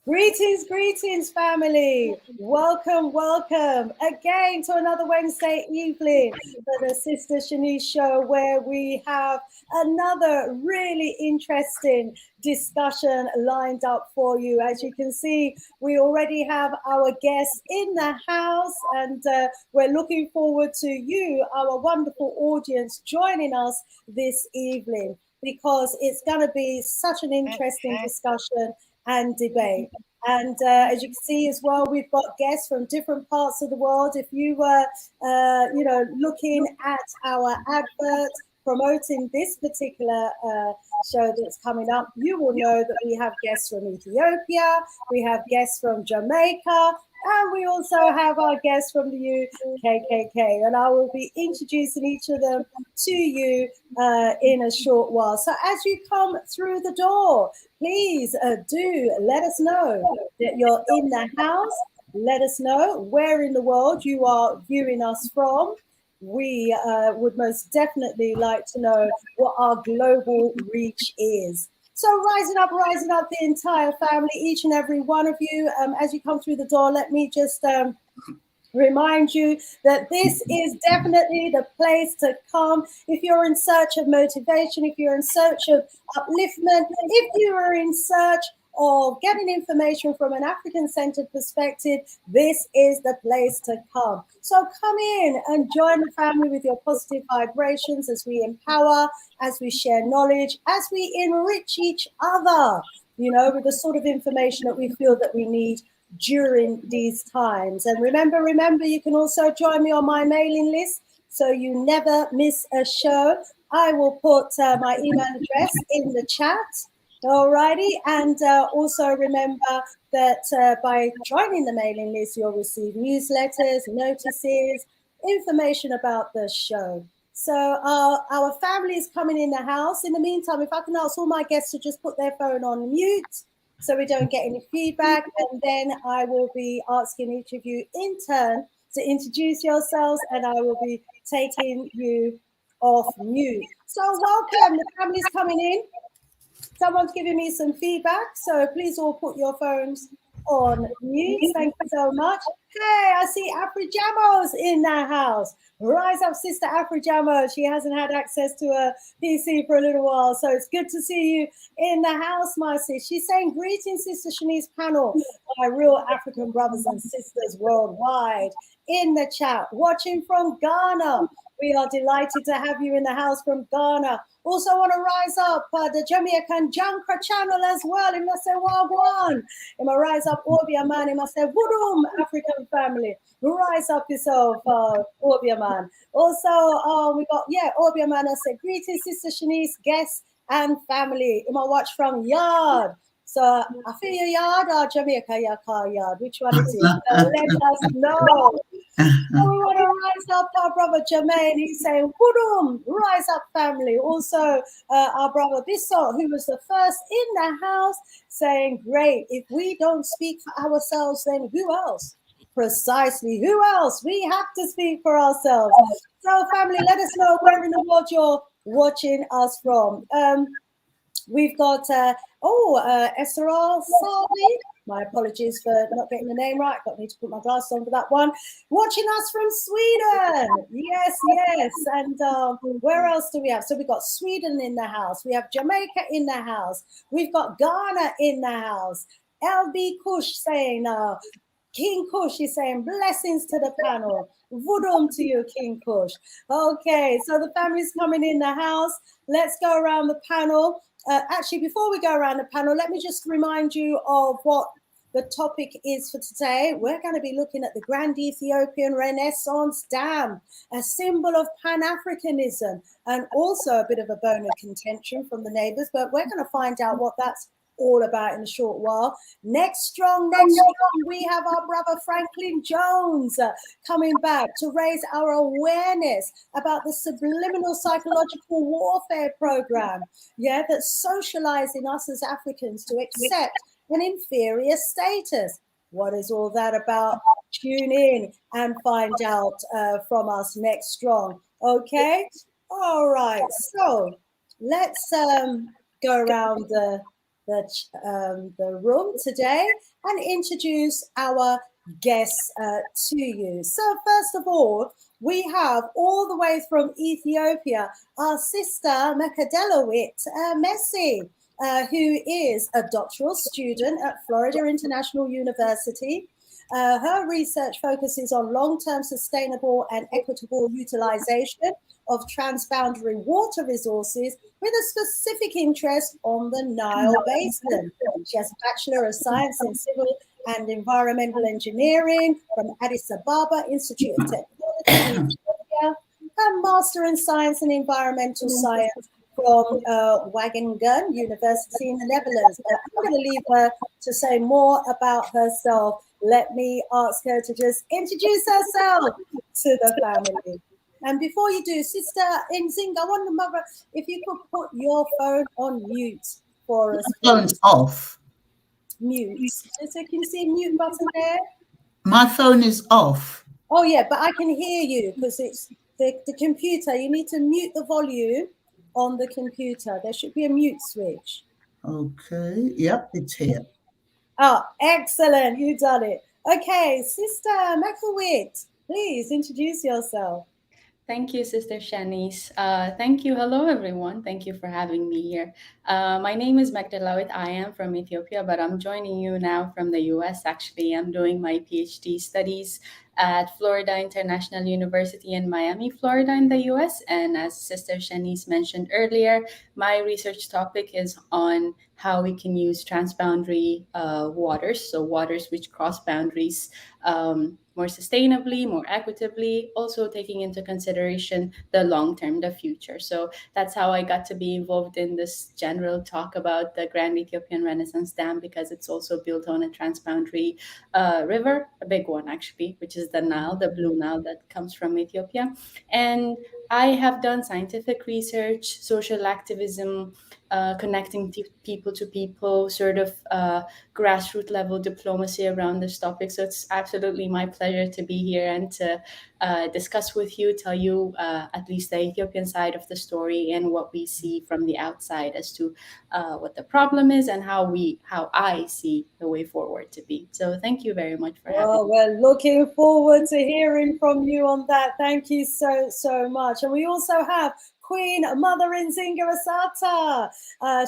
Greetings, greetings, family. Welcome, welcome again to another Wednesday evening for the Sister Shanice Show, where we have another really interesting discussion lined up for you. As you can see, we already have our guests in the house, and we're looking forward to you, our wonderful audience, joining us this evening, because it's going to be such an interesting discussion and debate. And as you can see as well, we've got guests from different parts of the world. If you were, looking at our advert promoting this particular show that's coming up, you will know that we have guests from Ethiopia, we have guests from Jamaica, and we also have our guests from the UKKK. And I will be introducing each of them to you in a short while. So as you come through the door, please do let us know that you're in the house. Let us know where in the world you are viewing us from. We would most definitely like to know what our global reach is. So rising up the entire family, each and every one of you. As you come through the door, let me just remind you that this is definitely the place to come if you're in search of motivation, if you're in search of upliftment, if you are in search of getting information from an African-centered perspective. This is the place to come. So come in and join the family with your positive vibrations as we empower, as we share knowledge, as we enrich each other, with the sort of information that we feel that we need during these times. And remember, you can also join me on my mailing list so you never miss a show. I will put my email address in the chat. Alrighty, and also remember that by joining the mailing list, you'll receive newsletters, notices, information about the show. So our family is coming in the house. In the meantime, if I can ask all my guests to just put their phone on mute so we don't get any feedback, and then I will be asking each of you in turn to introduce yourselves, and I will be taking you off mute. So welcome, the family's coming in. Someone's giving me some feedback, so please all put your phones on mute. Thank you so much. Hey, I see Afrijamos in the house. Rise up, Sister Afrijamo. She hasn't had access to a PC for a little while, so it's good to see you in the house, my sis. She's saying, greetings, Sister Shanice panel, my real African brothers and sisters worldwide. In the chat, watching from Ghana. We are delighted to have you in the house from Ghana. Also want to rise up the Jamaican Jankra channel as well. It must say Wagwan. It must rise up Orbia man. It must say Wudum African family. Rise up yourself, Orbia man. Also, we got Orbia man. I said greetings, Sister Shanice, guests and family. It must watch from Yard. So I feel your Yard or Jamaica Yard. Which one is it? Let us know. So we want to rise up our brother Jermaine. He's saying, Wudum, rise up family. Also, our brother Bissot, who was the first in the house, saying, great. If we don't speak for ourselves, then who else? Precisely. Who else? We have to speak for ourselves. So, family, let us know where in the world you're watching us from. We've got, Esra Sadi. My apologies for not getting the name right. Got me to put my glasses on for that one. Watching us from Sweden. Yes. And where else do we have? So we've got Sweden in the house. We have Jamaica in the house. We've got Ghana in the house. LB Kush saying, King Kush is saying, blessings to the panel. Vudum to you, King Kush. Okay, so the family's coming in the house. Let's go around the panel. Actually, before we go around the panel, let me just remind you of what the topic is for today. We're going to be looking at the Grand Ethiopian Renaissance Dam, a symbol of Pan-Africanism, and also a bit of a bone of contention from the neighbors, but we're going to find out what that's all about in a short while. Next strong, we have our brother Franklin Jones coming back to raise our awareness about the subliminal psychological warfare program, that's socializing us as Africans to accept an inferior status. What is all that about? Tune in and find out from us next strong. All right, so let's go around the the room today and introduce our guests to you. So first of all, we have all the way from Ethiopia our sister Mekadelawit Messi, who is a doctoral student at Florida International University. Her research focuses on long-term sustainable and equitable utilization of transboundary water resources with a specific interest on the Nile Basin. She has a Bachelor of Science in Civil and Environmental Engineering from Addis Ababa Institute of Technology, Ethiopia, a Master in Science and Environmental Science from Wageningen University in the Netherlands. But I'm going to leave her to say more about herself. Let me ask her to just introduce herself to the family. And before you do, Sister Nzinga, I wonder, Mother, if you could put your phone on mute for us. My phone's off. Mute. So can you see a mute button there? My phone is off. Oh, yeah, but I can hear you because it's the computer. You need to mute the volume on the computer. There should be a mute switch. Okay. Yep, it's here. Oh, excellent. You've done it. Okay, Sister Mekawit, please introduce yourself. Thank you, Sister Shanice. Thank you. Hello, everyone. Thank you for having me here. My name is Magdalawit. I am from Ethiopia, but I'm joining you now from the US. Actually, I'm doing my PhD studies at Florida International University in Miami, Florida in the US. And as Sister Shanice mentioned earlier, my research topic is on how we can use transboundary waters, so waters which cross boundaries more sustainably, more equitably, also taking into consideration the long term, the future. So that's how I got to be involved in this general talk about the Grand Ethiopian Renaissance Dam, because it's also built on a transboundary river, a big one actually, which is the Nile, the Blue Nile that comes from Ethiopia. And I have done scientific research, social activism, connecting people to people, sort of grassroots level diplomacy around this topic. So it's absolutely my pleasure to be here and to discuss with you, tell you at least the Ethiopian side of the story and what we see from the outside as to what the problem is and how I see the way forward to be. So thank you very much for having me. We're looking forward to hearing from you on that. Thank you so much. And we also have Queen Mother Nzinga Asata.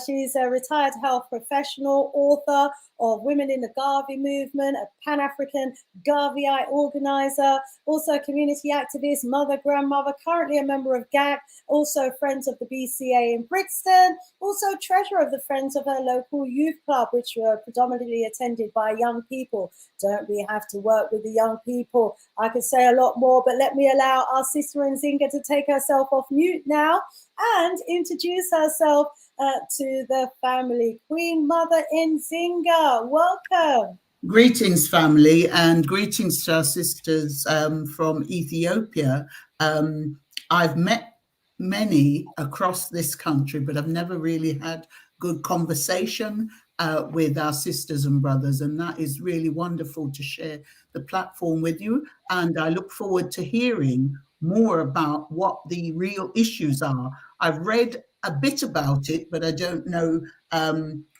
She's a retired health professional, author of Women in the Garvey Movement, a Pan-African Garveyite organizer, also a community activist, mother, grandmother, currently a member of GAC, also Friends of the BCA in Brixton, also treasurer of the Friends of her local youth club, which were predominantly attended by young people. Don't we have to work with the young people? I could say a lot more, but let me allow our sister Nzinga to take herself off mute now and introduce herself to the family. Queen Mother Nzinga, welcome. Greetings, family, and greetings to our sisters from Ethiopia. I've met many across this country, but I've never really had good conversation with our sisters and brothers, and that is really wonderful to share the platform with you. And I look forward to hearing more about what the real issues are. I've read a bit about it, but I don't know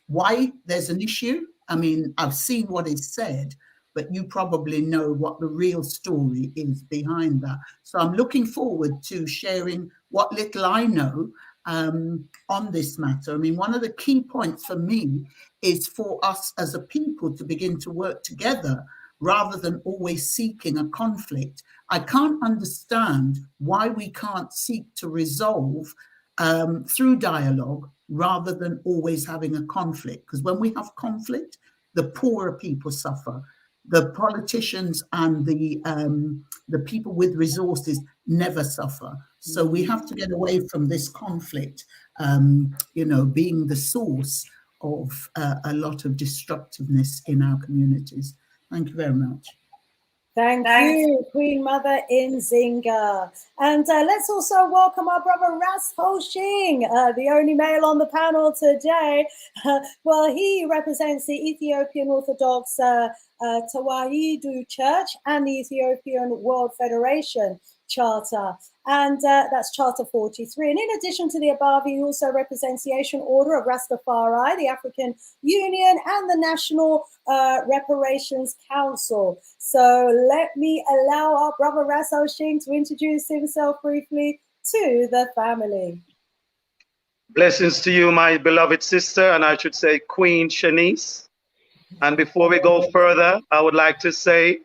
why there's an issue. I mean, I've seen what is said, but you probably know what the real story is behind that. So I'm looking forward to sharing what little I know on this matter. I mean, one of the key points for me is for us as a people to begin to work together rather than always seeking a conflict. I can't understand why we can't seek to resolve through dialogue rather than always having a conflict. Because when we have conflict, the poorer people suffer. The politicians and the people with resources never suffer. So we have to get away from this conflict, being the source of a lot of destructiveness in our communities. Thank you very much. Thank you, Queen Mother Nzinga. And let's also welcome our brother Ras Hoshing, the only male on the panel today. Well, he represents the Ethiopian Orthodox Tawahidu Church and the Ethiopian World Federation. Charter, and that's Charter 43. And in addition to the above, he also represents the Asian Order of Rastafari, the African Union, and the National Reparations Council. So let me allow our brother Ras Oshing to introduce himself briefly to the family. Blessings to you, my beloved sister, and I should say Queen Shanice. And before we go further, I would like to say,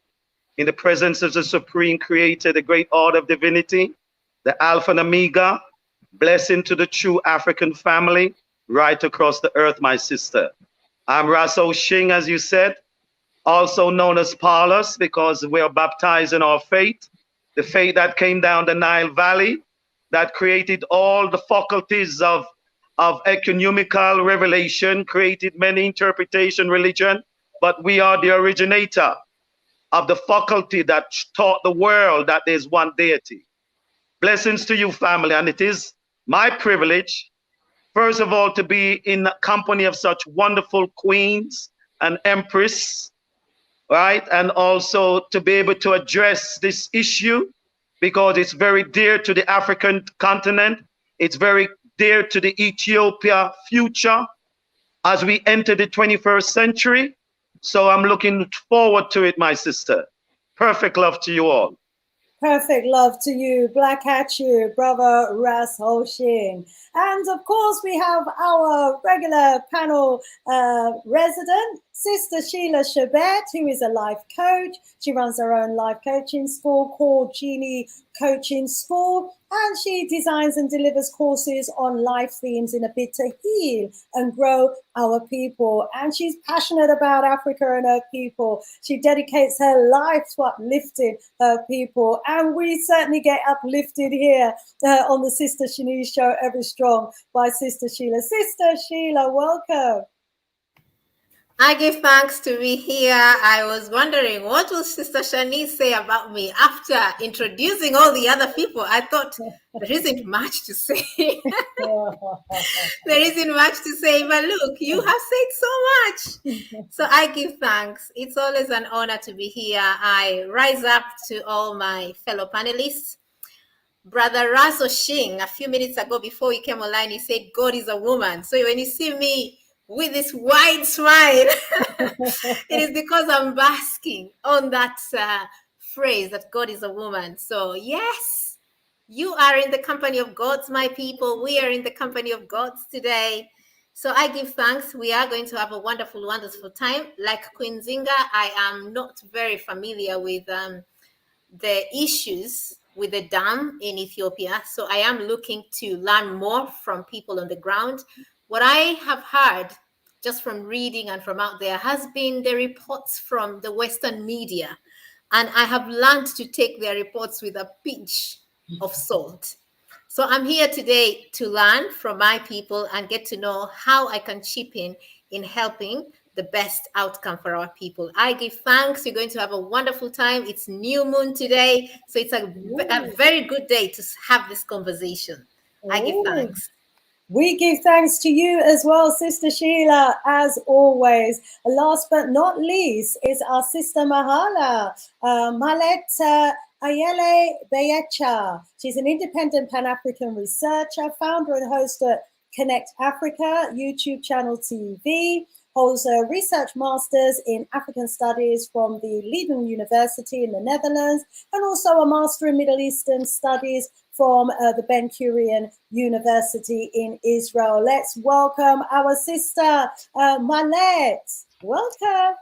in the presence of the Supreme Creator, the great order of divinity, the Alpha and Omega, blessing to the true African family right across the earth, my sister. I'm Ras Oshing, as you said, also known as Paulus, because we are baptized in our faith, the faith that came down the Nile Valley, that created all the faculties of economical revelation, created many interpretation religion, but we are the originator of the faculty that taught the world that there's one deity. Blessings to you, family, and it is my privilege, first of all, to be in the company of such wonderful queens and empress, right? And also to be able to address this issue because it's very dear to the African continent. It's very dear to the Ethiopia future as we enter the 21st century. So I'm looking forward to it, my sister. Perfect love to you all. Perfect love to you, Black Hat you, brother Ras Oshing. And of course, we have our regular panel resident, Sister Sheila Shabet, who is a life coach. She runs her own life coaching school called Genie Coaching School, and she designs and delivers courses on life themes in a bid to heal and grow our people. And she's passionate about Africa and her people. She dedicates her life to uplifting her people, and we certainly get uplifted here on the Sister Shanice Show, Ever Strong, by Sister Sheila. Sister Sheila, welcome. I give thanks to be here. I was wondering, what will Sister Shanice say about me after introducing all the other people? I thought there isn't much to say. There isn't much to say, but look, you have said so much. So I give thanks. It's always an honor to be here. I rise up to all my fellow panelists. Brother Ras Oshing, a few minutes ago before you came online, he said, God is a woman. So when you see me with this wide smile, it is because I'm basking on that phrase that God is a woman. So yes, you are in the company of gods, my people. We are in the company of gods today. So I give thanks. We are going to have a wonderful, wonderful time. Like Queen Zinga, I am not very familiar with the issues with the dam in Ethiopia. So I am looking to learn more from people on the ground. What I have heard just from reading and from out there has been the reports from the Western media. And I have learned to take their reports with a pinch of salt. So I'm here today to learn from my people and get to know how I can chip in helping the best outcome for our people. I give thanks. You're going to have a wonderful time. It's new moon today. So it's a very good day to have this conversation. I give thanks. We give thanks to you as well, Sister Sheila, as always. Last but not least is our Sister Mahala, Malet Ayele Beyecha. She's an independent Pan-African researcher, founder and host at Connect Africa YouTube channel TV, holds a research master's in African studies from the Leiden University in the Netherlands, and also a master in Middle Eastern studies from the Ben Gurion University in Israel. Let's welcome our sister, Malet. Welcome.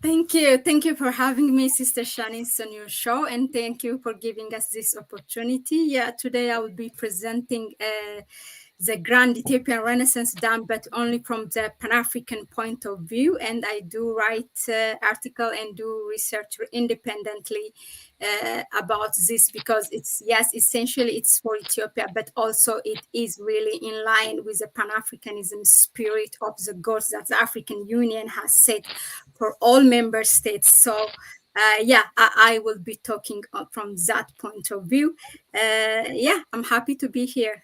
Thank you. Thank you for having me, Sister Shanice, on your show, and thank you for giving us this opportunity. Yeah, today I will be presenting the Grand Ethiopian Renaissance Dam, but only from the Pan-African point of view. And I do write article and do research independently about this because it's, yes, essentially it's for Ethiopia, but also it is really in line with the Pan-Africanism spirit of the goals that the African Union has set for all member states. So I will be talking from that point of view. I'm happy to be here.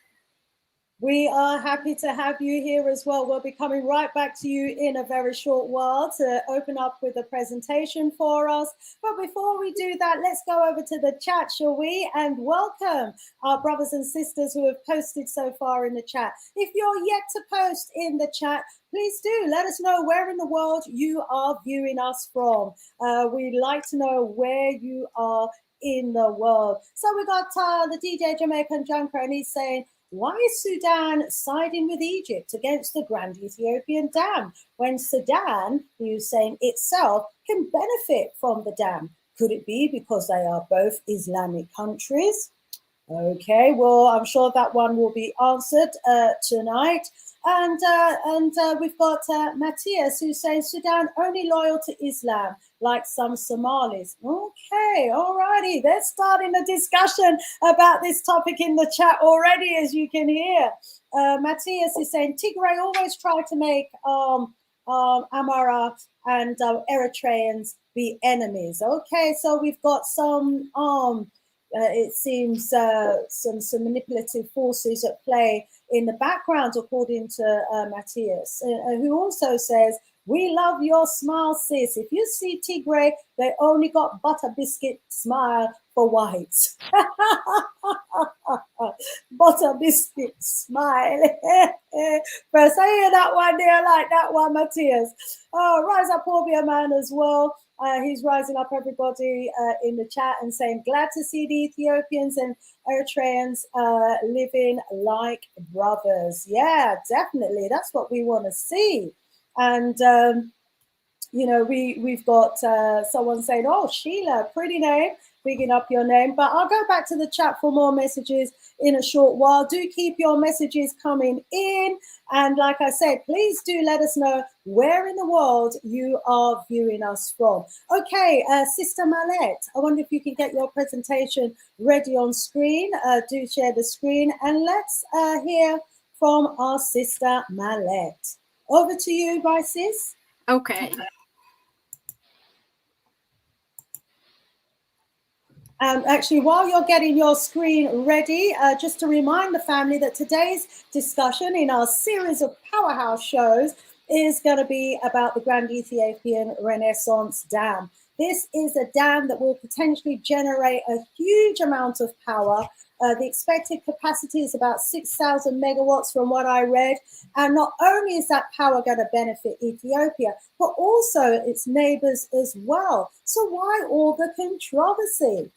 We are happy to have you here as well. We'll be coming right back to you in a very short while to open up with a presentation for us. But before we do that, let's go over to the chat, shall we? And welcome our brothers and sisters who have posted so far in the chat. If you're yet to post in the chat, please do let us know where in the world you are viewing us from. We'd like to know where you are in the world. So we got the DJ Jamaican Junker, and he's saying, why is Sudan siding with Egypt against the Grand Ethiopian Dam when Sudan, who's saying itself, can benefit from the dam? Could it be because they are both Islamic countries? Okay, well, I'm sure that one will be answered tonight. And we've got Matthias, who's saying Sudan only loyal to Islam, like some Somalis. Okay, all righty. They're starting a discussion about this topic in the chat already, as you can hear. Matthias is saying Tigray always try to make Amara and Eritreans be enemies. Okay, so we've got some it seems some manipulative forces at play in the background, according to Matthias, who also says, we love your smile, sis. If you see Tigray, they only got butter biscuit smile for whites. Butter biscuit smile. First, I hear that one there, I like that one, Matthias. Oh, rise up, Orbia man, as well. He's rising up everybody in the chat and saying, glad to see the Ethiopians and Eritreans living like brothers. Yeah, definitely. That's what we want to see. And, you know, we've got someone saying, oh, Sheila, pretty name, bigging up your name. But I'll go back to the chat for more messages in a short while. Do keep your messages coming in. And like I said, please do let us know where in the world you are viewing us from. Okay, Sister Malette, I wonder if you can get your presentation ready on screen. Do share the screen and let's hear from our Sister Malette. Over to you, my sis. Okay. Actually, while you're getting your screen ready, just to remind the family that today's discussion in our series of powerhouse shows is going to be about the Grand Ethiopian Renaissance Dam. This is a dam that will potentially generate a huge amount of power. The expected capacity is about 6,000 megawatts from what I read. And not only is that power going to benefit Ethiopia, but also its neighbors as well. So why all the controversy?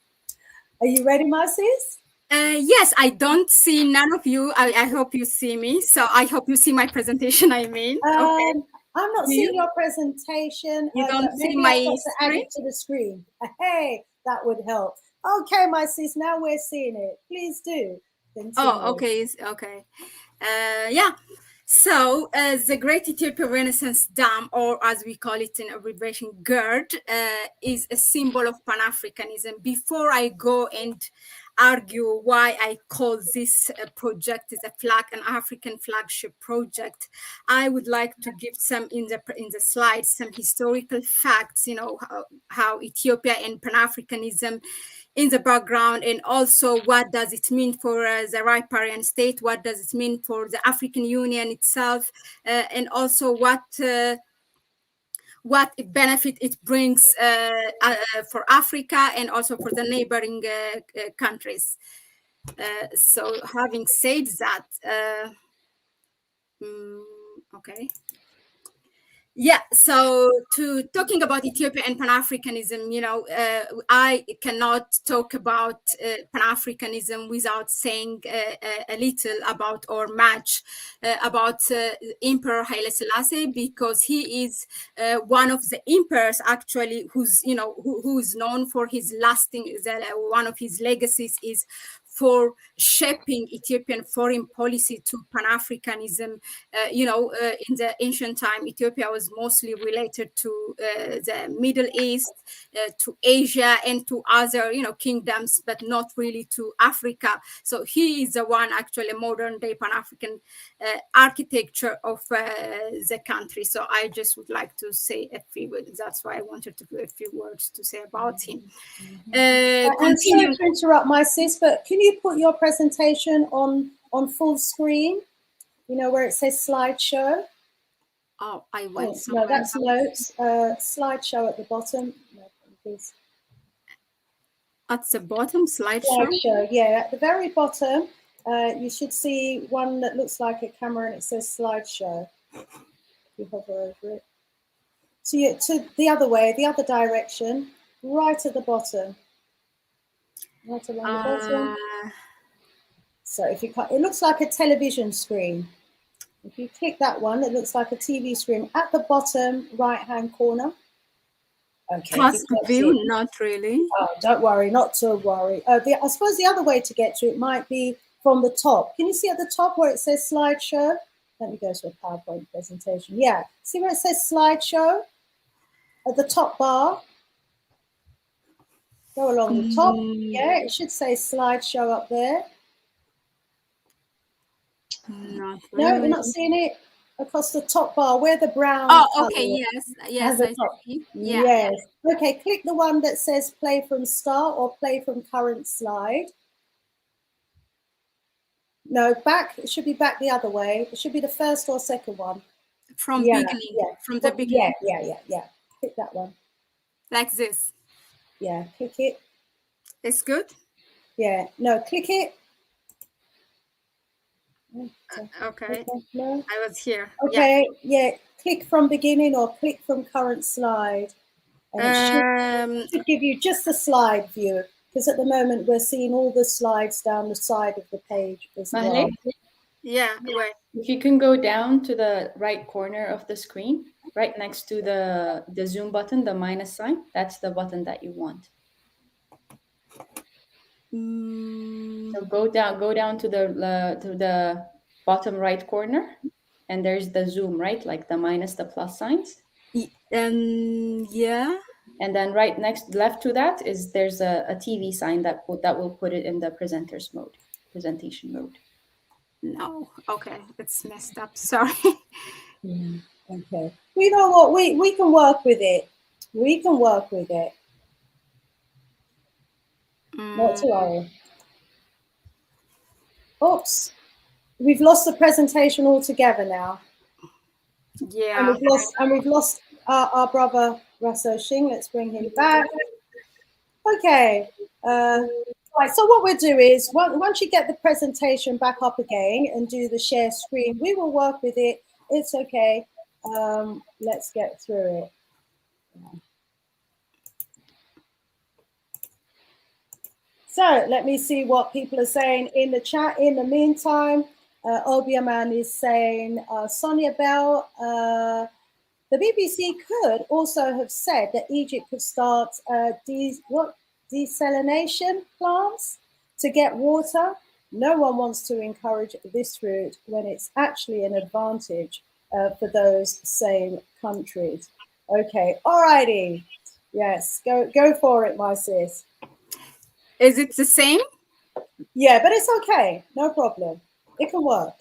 Are you ready, my sis? Yes, I don't see none of you. I hope you see me. So I hope you see my presentation, I mean. Okay. I'm not seeing your presentation. You don't see my screen? Add it to the screen. Hey, that would help. Okay, my sis, now we're seeing it. Please do. Continue. Oh, okay. Okay. Yeah. So the Great Ethiopian Renaissance Dam, or as we call it in abbreviation, GERD, is a symbol of Pan-Africanism. Before I go and argue why I call this project as an African flagship project, I would like to give some in the slides some historical facts. You know how Ethiopia and Pan-Africanism in the background, and also what does it mean for the riparian state, what does it mean for the African Union itself, and also what benefit it brings for Africa and also for the neighboring countries. So having said that, okay. Yeah, so to talking about Ethiopia and Pan-Africanism, you know, I cannot talk about Pan-Africanism without saying a little about or much about Emperor Haile Selassie, because he is one of the emperors actually who's, you know, who is known for his lasting, one of his legacies is for shaping Ethiopian foreign policy to Pan-Africanism. You know, in the ancient time, Ethiopia was mostly related to the Middle East, to Asia, and to other, you know, kingdoms, but not really to Africa. So he is the one actually modern day Pan-African architecture of the country. So I just would like to say a few words. That's why I wanted to do a few words to say about him. And sorry to interrupt, my sis, but can you put your presentation on full screen? You know where it says slideshow? Oh, I went No, that's notes. Slideshow at the bottom. No, please. At the bottom, slideshow? Yeah, at the very bottom, you should see one that looks like a camera and it says slideshow. You hover over it. So you to the other way, the other direction, right at the bottom. Right along the bottom. So if you cut, it looks like a television screen. If you click that one, it looks like a TV screen at the bottom right-hand corner. Okay. Plus view, not really. Oh, don't worry, not to worry. I suppose the other way to get to it might be from the top. Can you see at the top where it says slideshow? Let me go to a PowerPoint presentation. Yeah, see where it says slideshow? At the top bar. Go along the top. Yeah, it should say slideshow up there. Not really. No, you're not seeing it? Across the top bar, where the brown. Oh, okay, yes, I see. Yeah. Yes. Okay, click the one that says play from start or play from current slide. No, back. It should be back the other way. It should be the first or second one. From beginning. Yeah. From the beginning. Yeah. Click that one. Like this. Yeah, click it. It's good? Yeah. No, click it. Okay. No. I was here. Okay. Yeah. Click from beginning or click from current slide. And it should give you just the slide view, because at the moment we're seeing all the slides down the side of the page as well. Yeah. Wait. If you can go down to the right corner of the screen, right next to the zoom button, the minus sign, that's the button that you want. So go down to the bottom right corner, and there's the zoom, right? Like the minus the plus signs. Yeah. And then right left to that there's a TV sign that will put it in the presentation mode. No. Okay, it's messed up. Sorry. Okay. You know what? We can work with it. We can work with it. Not to worry. Oops. We've lost the presentation altogether now. Yeah. And we've lost our brother Russo Shing. Let's bring him back. Okay. Right. So what we'll do is once you get the presentation back up again and do the share screen, we will work with it. It's okay. Let's get through it. So let me see what people are saying in the chat. In the meantime, Obiaman is saying, Sonia Bell, the BBC could also have said that Egypt could start desalination plants to get water. No one wants to encourage this route when it's actually an advantage for those same countries. Okay, all righty. Yes, go for it, my sis. Is it the same? Yeah, but it's okay. No problem. It can work.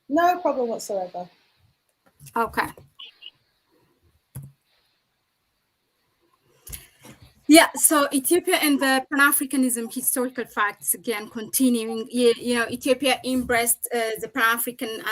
No problem whatsoever. Okay. Yeah, so Ethiopia and the Pan-Africanism historical facts, again, continuing, Ethiopia embraced the Pan-African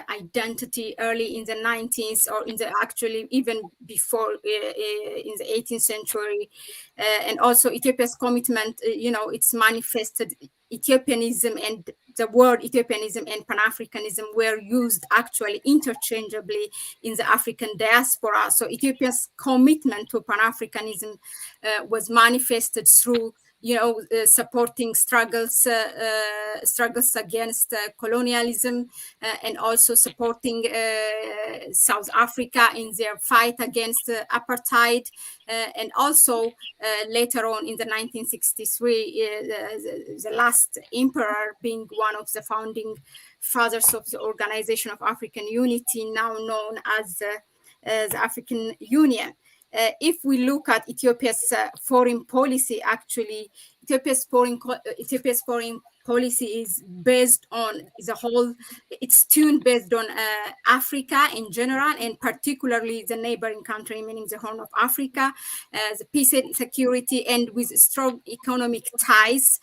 identity early in the 19th, or actually even before in the 18th century. And also Ethiopia's commitment, it's manifested. Ethiopianism and the word Ethiopianism and Pan-Africanism were used actually interchangeably in the African diaspora. So Ethiopia's commitment to Pan-Africanism was manifested through, supporting struggles against colonialism, and also supporting South Africa in their fight against apartheid, and also later on in the 1963, the last emperor being one of the founding fathers of the Organization of African Unity, now known as the African Union. If we look at Ethiopia's foreign policy, actually, Ethiopia's foreign policy is based on it's tuned based on Africa in general, and particularly the neighboring country, meaning the Horn of Africa, the peace and security, and with strong economic ties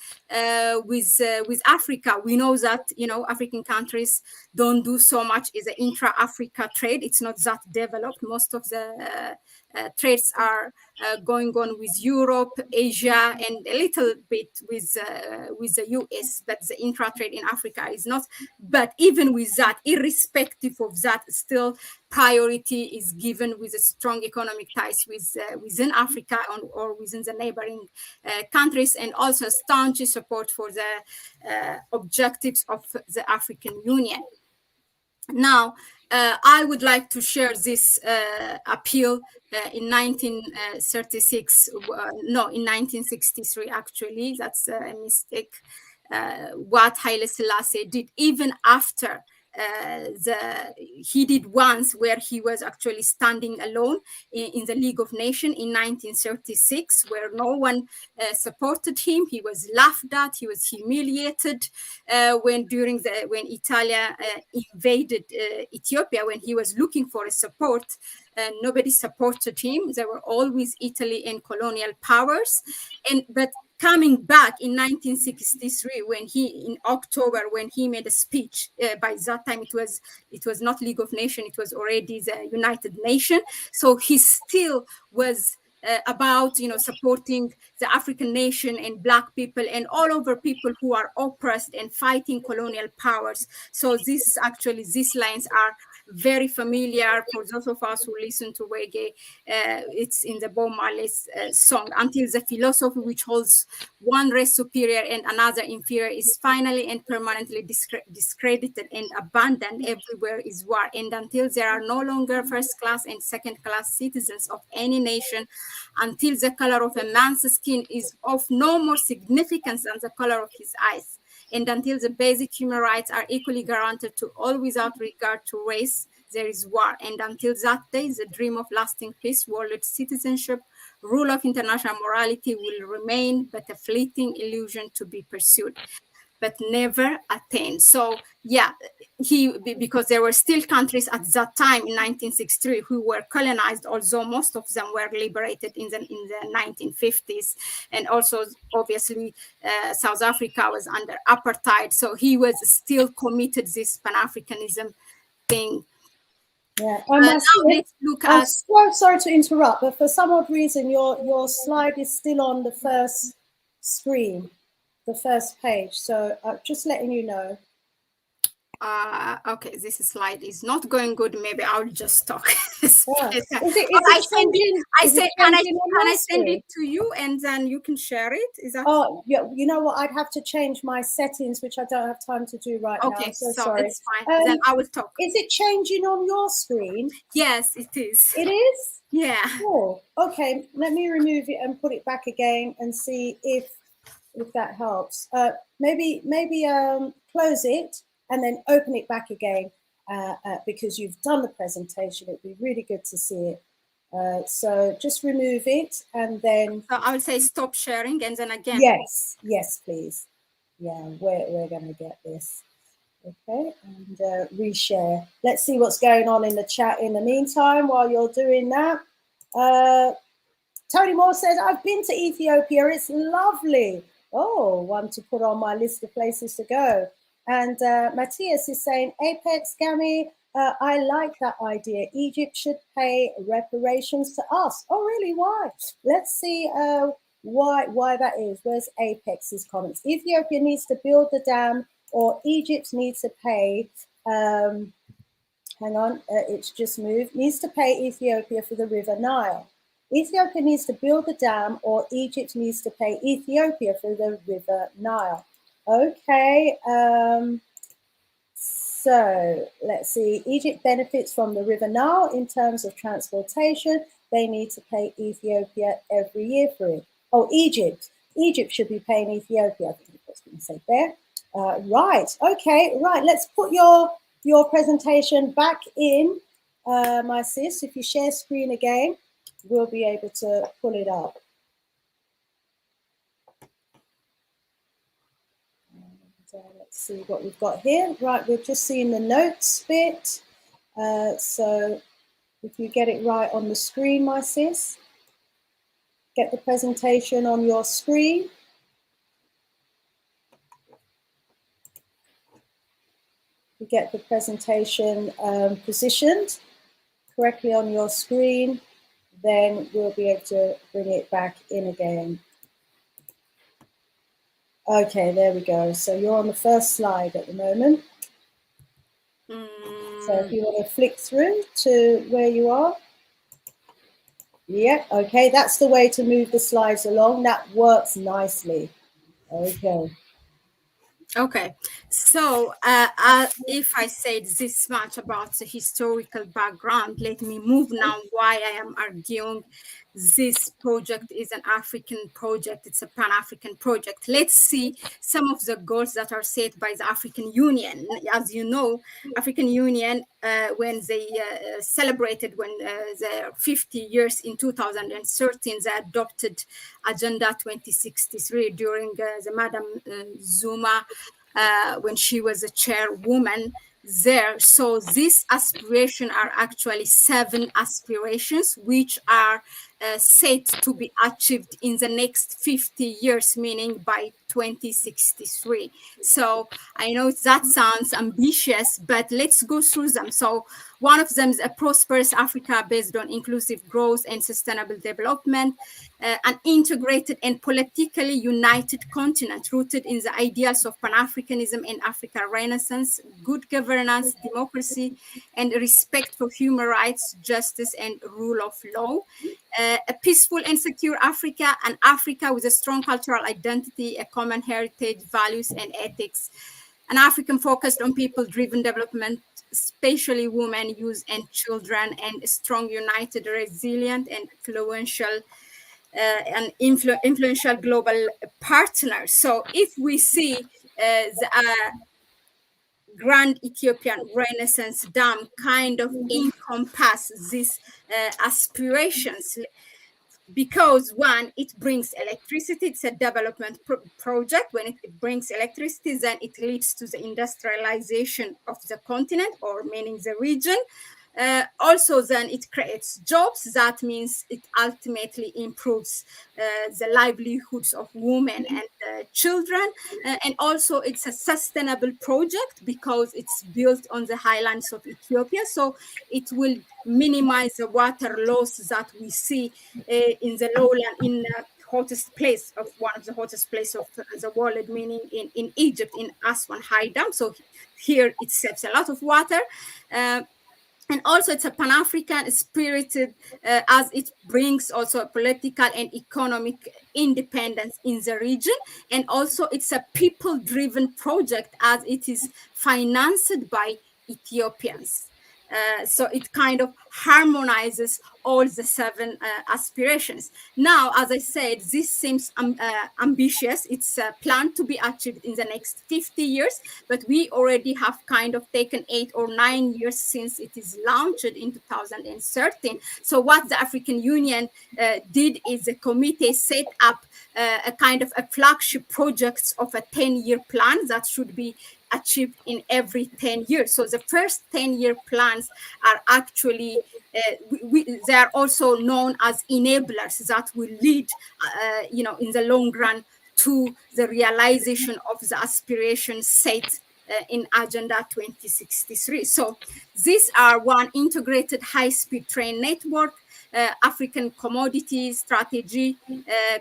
with Africa. We know that, African countries don't do so much as an intra-Africa trade. It's not that developed. Most of the trades are going on with Europe, Asia, and a little bit with the US, but the intra-trade in Africa is not. But even with that, irrespective of that, still priority is given with a strong economic ties within Africa or within the neighboring countries, and also staunch support for the objectives of the African Union. Now, I would like to share this appeal in 1936, in 1963, actually. That's a mistake. What Haile Selassie did, even after he did once, where he was actually standing alone in the League of Nations in 1936, where no one supported him. He was laughed at, he was humiliated when Italia invaded Ethiopia, when he was looking for a support. Nobody supported him. There were always Italy and colonial powers. But coming back in 1963, in October, when he made a speech, by that time it was not League of Nations, it was already the United Nations. So he still was about supporting the African nation and Black people and all over people who are oppressed and fighting colonial powers. So these lines are very familiar for those of us who listen to reggae. It's in the Bob Marley's song, until the philosophy which holds one race superior and another inferior is finally and permanently discredited and abandoned, everywhere is war. And until there are no longer first class and second class citizens of any nation, until the color of a man's skin is of no more significance than the color of his eyes, and until the basic human rights are equally guaranteed to all without regard to race, there is war. And until that day, the dream of lasting peace, world citizenship, rule of international morality will remain but a fleeting illusion to be pursued, but never attained. So yeah, because there were still countries at that time in 1963 who were colonized, although most of them were liberated in the 1950s. And also, obviously, South Africa was under apartheid. So he was still committed this Pan-Africanism thing. Yeah, let's look I'm at. so sorry to interrupt, but for some odd reason, your slide is still on the first screen, the first page. So just letting you know. Okay, this slide is not going good. Maybe I'll just talk. Yeah. I send it to you, and then you can share it? Is that? Oh, yeah. You know what? I'd have to change my settings, which I don't have time to do right now. Okay, so sorry. it's fine. Then I will talk. Is it changing on your screen? Yes, it is. It is? Yeah. Oh, okay. Let me remove it and put it back again and see if that helps. Maybe close it and then open it back again because you've done the presentation. It'd be really good to see it. So just remove it and then. So I will say stop sharing and then again. Yes, please. Yeah, we're going to get this. Okay, and reshare. Let's see what's going on in the chat in the meantime while you're doing that. Tony Moore says, I've been to Ethiopia. It's lovely. Oh, one to put on my list of places to go. And Matthias is saying, Apex Gami, I like that idea. Egypt should pay reparations to us. Oh, really? Why? Let's see why that is. Where's Apex's comments? Ethiopia needs to build the dam, or Egypt needs to pay. Hang on, it's just moved. Needs to pay Ethiopia for the River Nile. Ethiopia needs to build the dam, or Egypt needs to pay Ethiopia for the River Nile. Okay, so let's see. Egypt benefits from the River Nile in terms of transportation. They need to pay Ethiopia every year for it. Oh, Egypt should be paying Ethiopia. I think that's what you said there. Right, okay, right. Let's put your presentation back in, my sis. If you share screen again, we'll be able to pull it up. see what we've got here. Right, we're just seeing the notes bit. So if you get it right on the screen, my sis, get the presentation on your screen. You get the presentation positioned correctly on your screen, then we'll be able to bring it back in again. Okay, there we go. So you're on the first slide at the moment. So if you want to flick through to where you are. Yeah, okay, that's the way to move the slides along. That works nicely. Okay. Okay, so if I said this much about the historical background, let me move now why I am arguing this project is an African project. It's a Pan-African project. Let's see some of the goals that are set by the African Union. As you know, African Union, when they celebrated the 50 years in 2013, they adopted Agenda 2063 during the Madam Zuma, when she was a chairwoman there. So these aspirations are actually 7 aspirations, which are set to be achieved in the next 50 years, meaning by 2063. So I know that sounds ambitious, but let's go through them. So one of them is a prosperous Africa based on inclusive growth and sustainable development, an integrated and politically united continent rooted in the ideals of Pan-Africanism and African Renaissance, good governance, democracy, and respect for human rights, justice, and rule of law. A peaceful and secure Africa, an Africa with a strong cultural identity, a common heritage, values, and ethics. An African focused on people-driven development, especially women, youth, and children, and a strong, united, resilient, and influential global partner. So if we see the Grand Ethiopian Renaissance Dam kind of encompass these aspirations, because one, it brings electricity. It's a development project. When it brings electricity, then it leads to the industrialization of the continent, or meaning the region. Also, then it creates jobs. That means it ultimately improves the livelihoods of women and children. And also, it's a sustainable project because it's built on the highlands of Ethiopia. So it will minimize the water loss that we see in the lowland, in hottest place of one of the hottest places of the world, meaning in Egypt, in Aswan High Dam. So here it saves a lot of water. And also it's a Pan-African spirited, as it brings also a political and economic independence in the region. And also it's a people-driven project, as it is financed by Ethiopians. So it kind of harmonizes all the 7 aspirations. Now, as I said, this seems ambitious. It's planned to be achieved in the next 50 years, but we already have kind of taken 8 or 9 years since it is launched in 2013. So what the African Union did is the committee set up a kind of a flagship project of a 10-year plan that should be achieved in every 10 years. So the first 10-year plans are actually, they are also known as enablers that will lead, in the long run to the realization of the aspirations set in Agenda 2063. So these are one, integrated high-speed train network, African commodity strategy,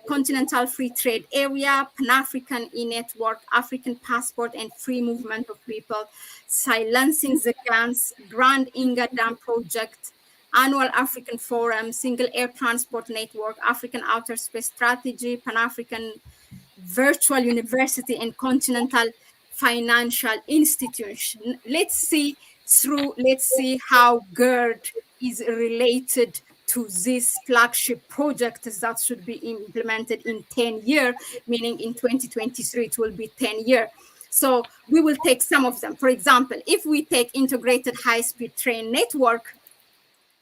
continental free trade area, Pan-African e-network, African passport and free movement of people, silencing the guns, Grand Inga Dam project, annual African forum, single air transport network, African outer space strategy, Pan-African virtual university, and continental financial institution. Let's see how GERD is related to this flagship project that should be implemented in 10 years, meaning in 2023 it will be 10 years. So we will take some of them. For example, if we take integrated high-speed train network,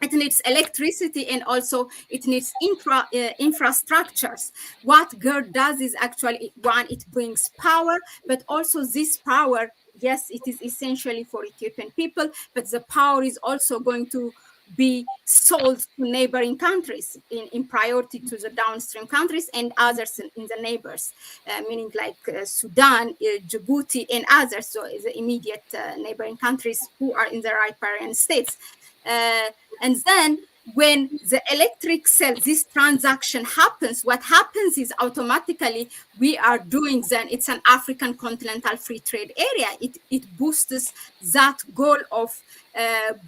it needs electricity, and also it needs infrastructures. What GERD does is actually, one, it brings power, but also this power, yes, it is essentially for Ethiopian people, but the power is also going to be sold to neighboring countries in priority to the downstream countries and others in the neighbors, meaning like Sudan, Djibouti, and others, so the immediate neighboring countries who are in the riparian states. And then when the electric cell, this transaction happens, what happens is automatically we are doing then, it's an African continental free trade area. It boosts that goal of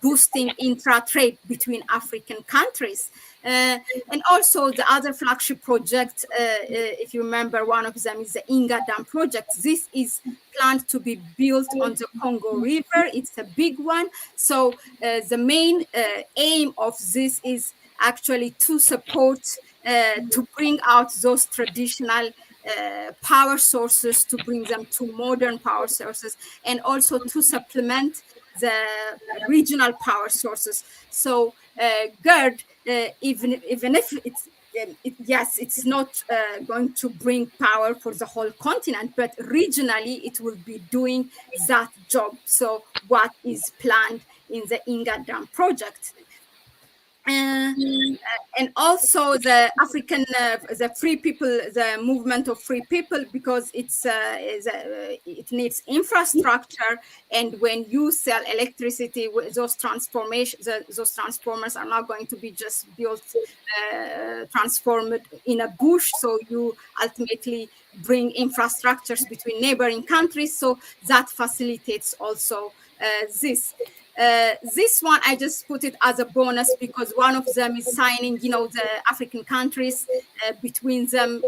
boosting intra-trade between African countries. And also the other flagship project, if you remember, one of them is the Inga Dam project. This is planned to be built on the Congo River. It's a big one. So the main aim of this is actually to support, to bring out those traditional power sources, to bring them to modern power sources, and also to supplement the regional power sources. So GERD, even if it's yes, it's not going to bring power for the whole continent, but regionally it will be doing that job. So what is planned in the Inga Dam project. And also the African, the free people, the movement of free people, because it needs infrastructure. And when you sell electricity, those transformers are not going to be just built, transformed in a bush. So you ultimately bring infrastructures between neighboring countries. So that facilitates also this. This one, I just put it as a bonus because one of them is signing, the African countries, between them,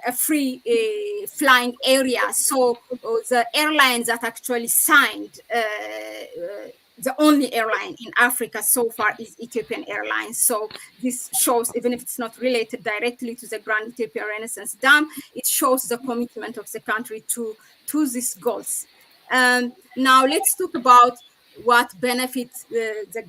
a free flying area. So the airlines that actually signed, the only airline in Africa so far is Ethiopian Airlines. So this shows, even if it's not related directly to the Grand Ethiopian Renaissance Dam, it shows the commitment of the country to these goals. Now let's talk about what benefits the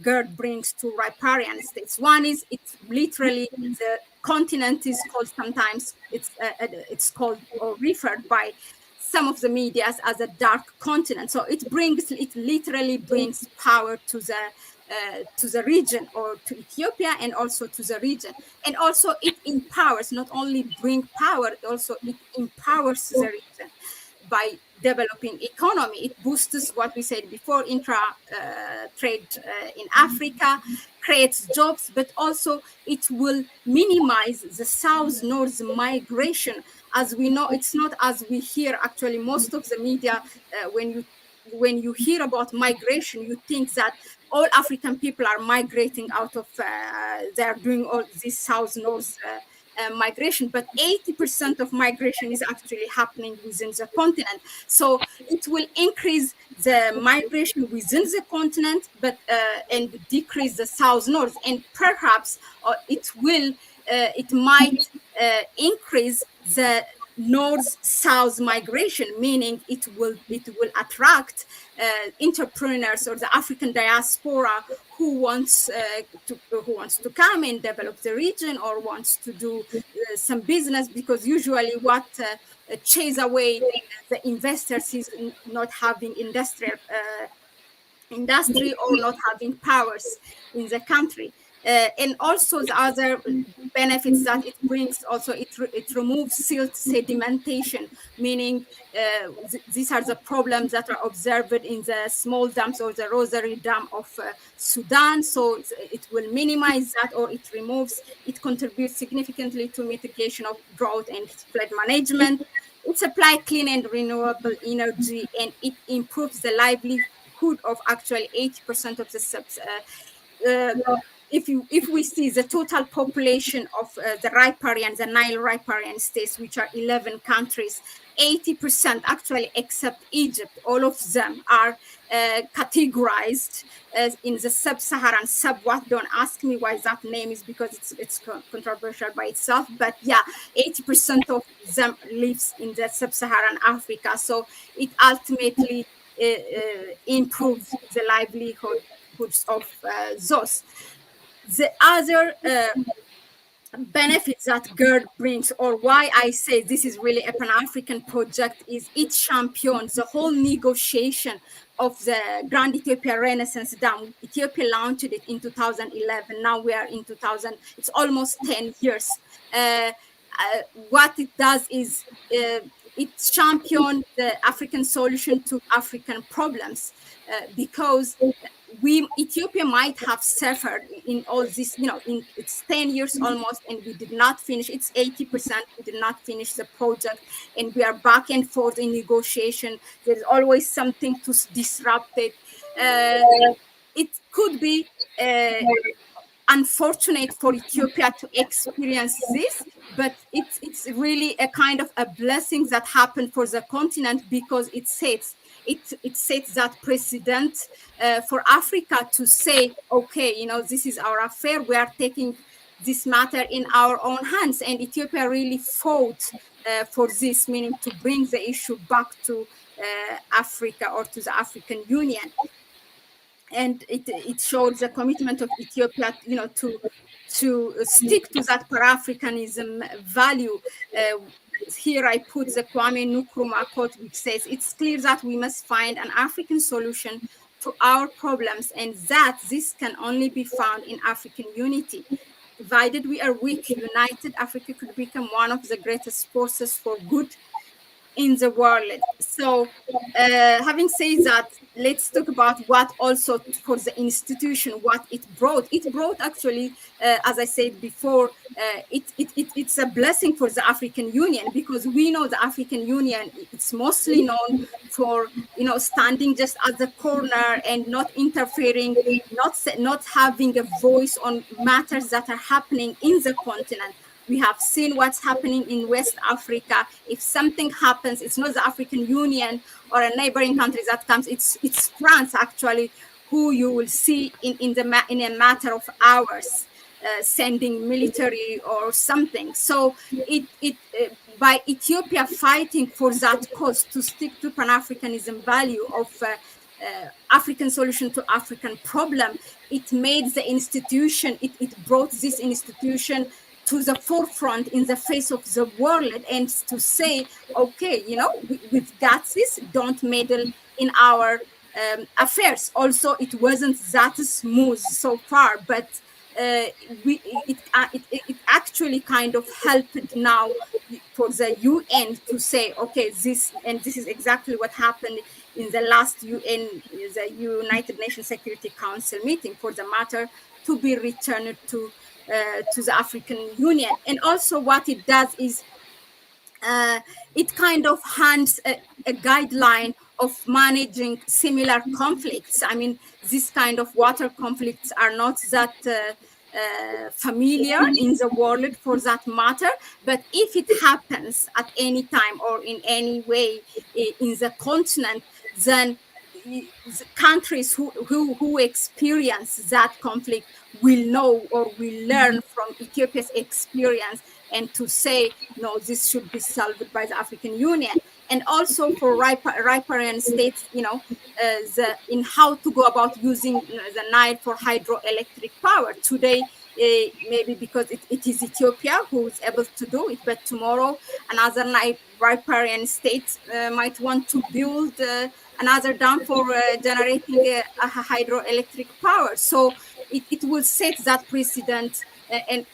GERD brings to riparian states. One is it's literally, the continent is called, sometimes it's called or referred by some of the media as a dark continent. So it literally brings power to the region, or to Ethiopia, and also to the region. And also it empowers, not only bring power, also it empowers the region by developing economy. It boosts what we said before, intra-trade in Africa, creates jobs, but also it will minimize the south-north migration. As we know, it's not as we hear, actually, most of the media, when you hear about migration, you think that all African people are migrating out of, they're doing all this south-north migration, but 80% of migration is actually happening within the continent. So it will increase the migration within the continent, but and decrease the south-north, and perhaps it might increase the north-south migration, meaning it will attract entrepreneurs or the African diaspora who wants to come and develop the region, or wants to do some business, because usually what chase away the investors is not having industry or not having powers in the country. And also the other benefits that it brings, also it removes silt sedimentation, meaning these are the problems that are observed in the small dams or the Rosary Dam of Sudan. So it will minimize that, or it contributes significantly to mitigation of drought and flood management. It supplies clean and renewable energy, and it improves the livelihood of actually 80% of the if we see the total population of the Nile riparian states, which are 11 countries, 80% actually, except Egypt, all of them are categorized in the sub-Saharan what. Don't ask me why that name is, because it's controversial by itself. But yeah, 80% of them lives in the sub-Saharan Africa. So it ultimately improves the livelihood livelihoods of those. The other benefits that GERD brings, or why I say this is really a Pan-African project, is it champions the whole negotiation of the Grand Ethiopian Renaissance Dam. Ethiopia launched it in 2011. Now we are in 2000. It's almost 10 years. What it does is it champions the African solution to African problems, because Ethiopia might have suffered in all this, it's 10 years almost, and we did not finish. It's 80%. We did not finish the project, and we are back and forth in negotiation. There's always something to disrupt it. It could be unfortunate for Ethiopia to experience this, but it's really a kind of a blessing that happened for the continent, because it sets that precedent for Africa to say, okay, this is our affair. We are taking this matter in our own hands. And Ethiopia really fought for this, meaning to bring the issue back to Africa, or to the African Union. And it showed the commitment of Ethiopia, to stick to that Pan-Africanism value. Here I put the Kwame Nkrumah quote, which says, "It's clear that we must find an African solution to our problems, and that this can only be found in African unity. Divided we are weak, united Africa could become one of the greatest forces for good in the world." So having said that, let's talk about what also for the institution, what it brought. It brought actually, as I said before, it's a blessing for the African Union, because we know the African Union, it's mostly known for, standing just at the corner and not interfering, not having a voice on matters that are happening in the continent. We have seen what's happening in West Africa. If something happens, it's not the African Union or a neighboring country that comes. It's France actually, who you will see in a matter of hours sending military or something. So by Ethiopia fighting for that cause, to stick to Pan-Africanism value of African solution to African problem, it made the institution. It brought this institution to the forefront in the face of the world, and to say, okay, we've got this, don't meddle in our affairs. Also, it wasn't that smooth so far, but it actually kind of helped now for the UN to say, okay, this is exactly what happened in the last the United Nations Security Council meeting, for the matter to be returned to the African Union. And also what it does is it kind of hands a guideline of managing similar conflicts. I mean, this kind of water conflicts are not that familiar in the world, for that matter, but if it happens at any time or in any way in the continent, then the countries who experience that conflict will know or will learn from Ethiopia's experience, and to say, no, this should be solved by the African Union. And also for riparian states, in how to go about using the Nile for hydroelectric power. Today, maybe because it is Ethiopia who is able to do it, but tomorrow another riparian state might want to build another dam for generating hydroelectric power. So it will set that precedent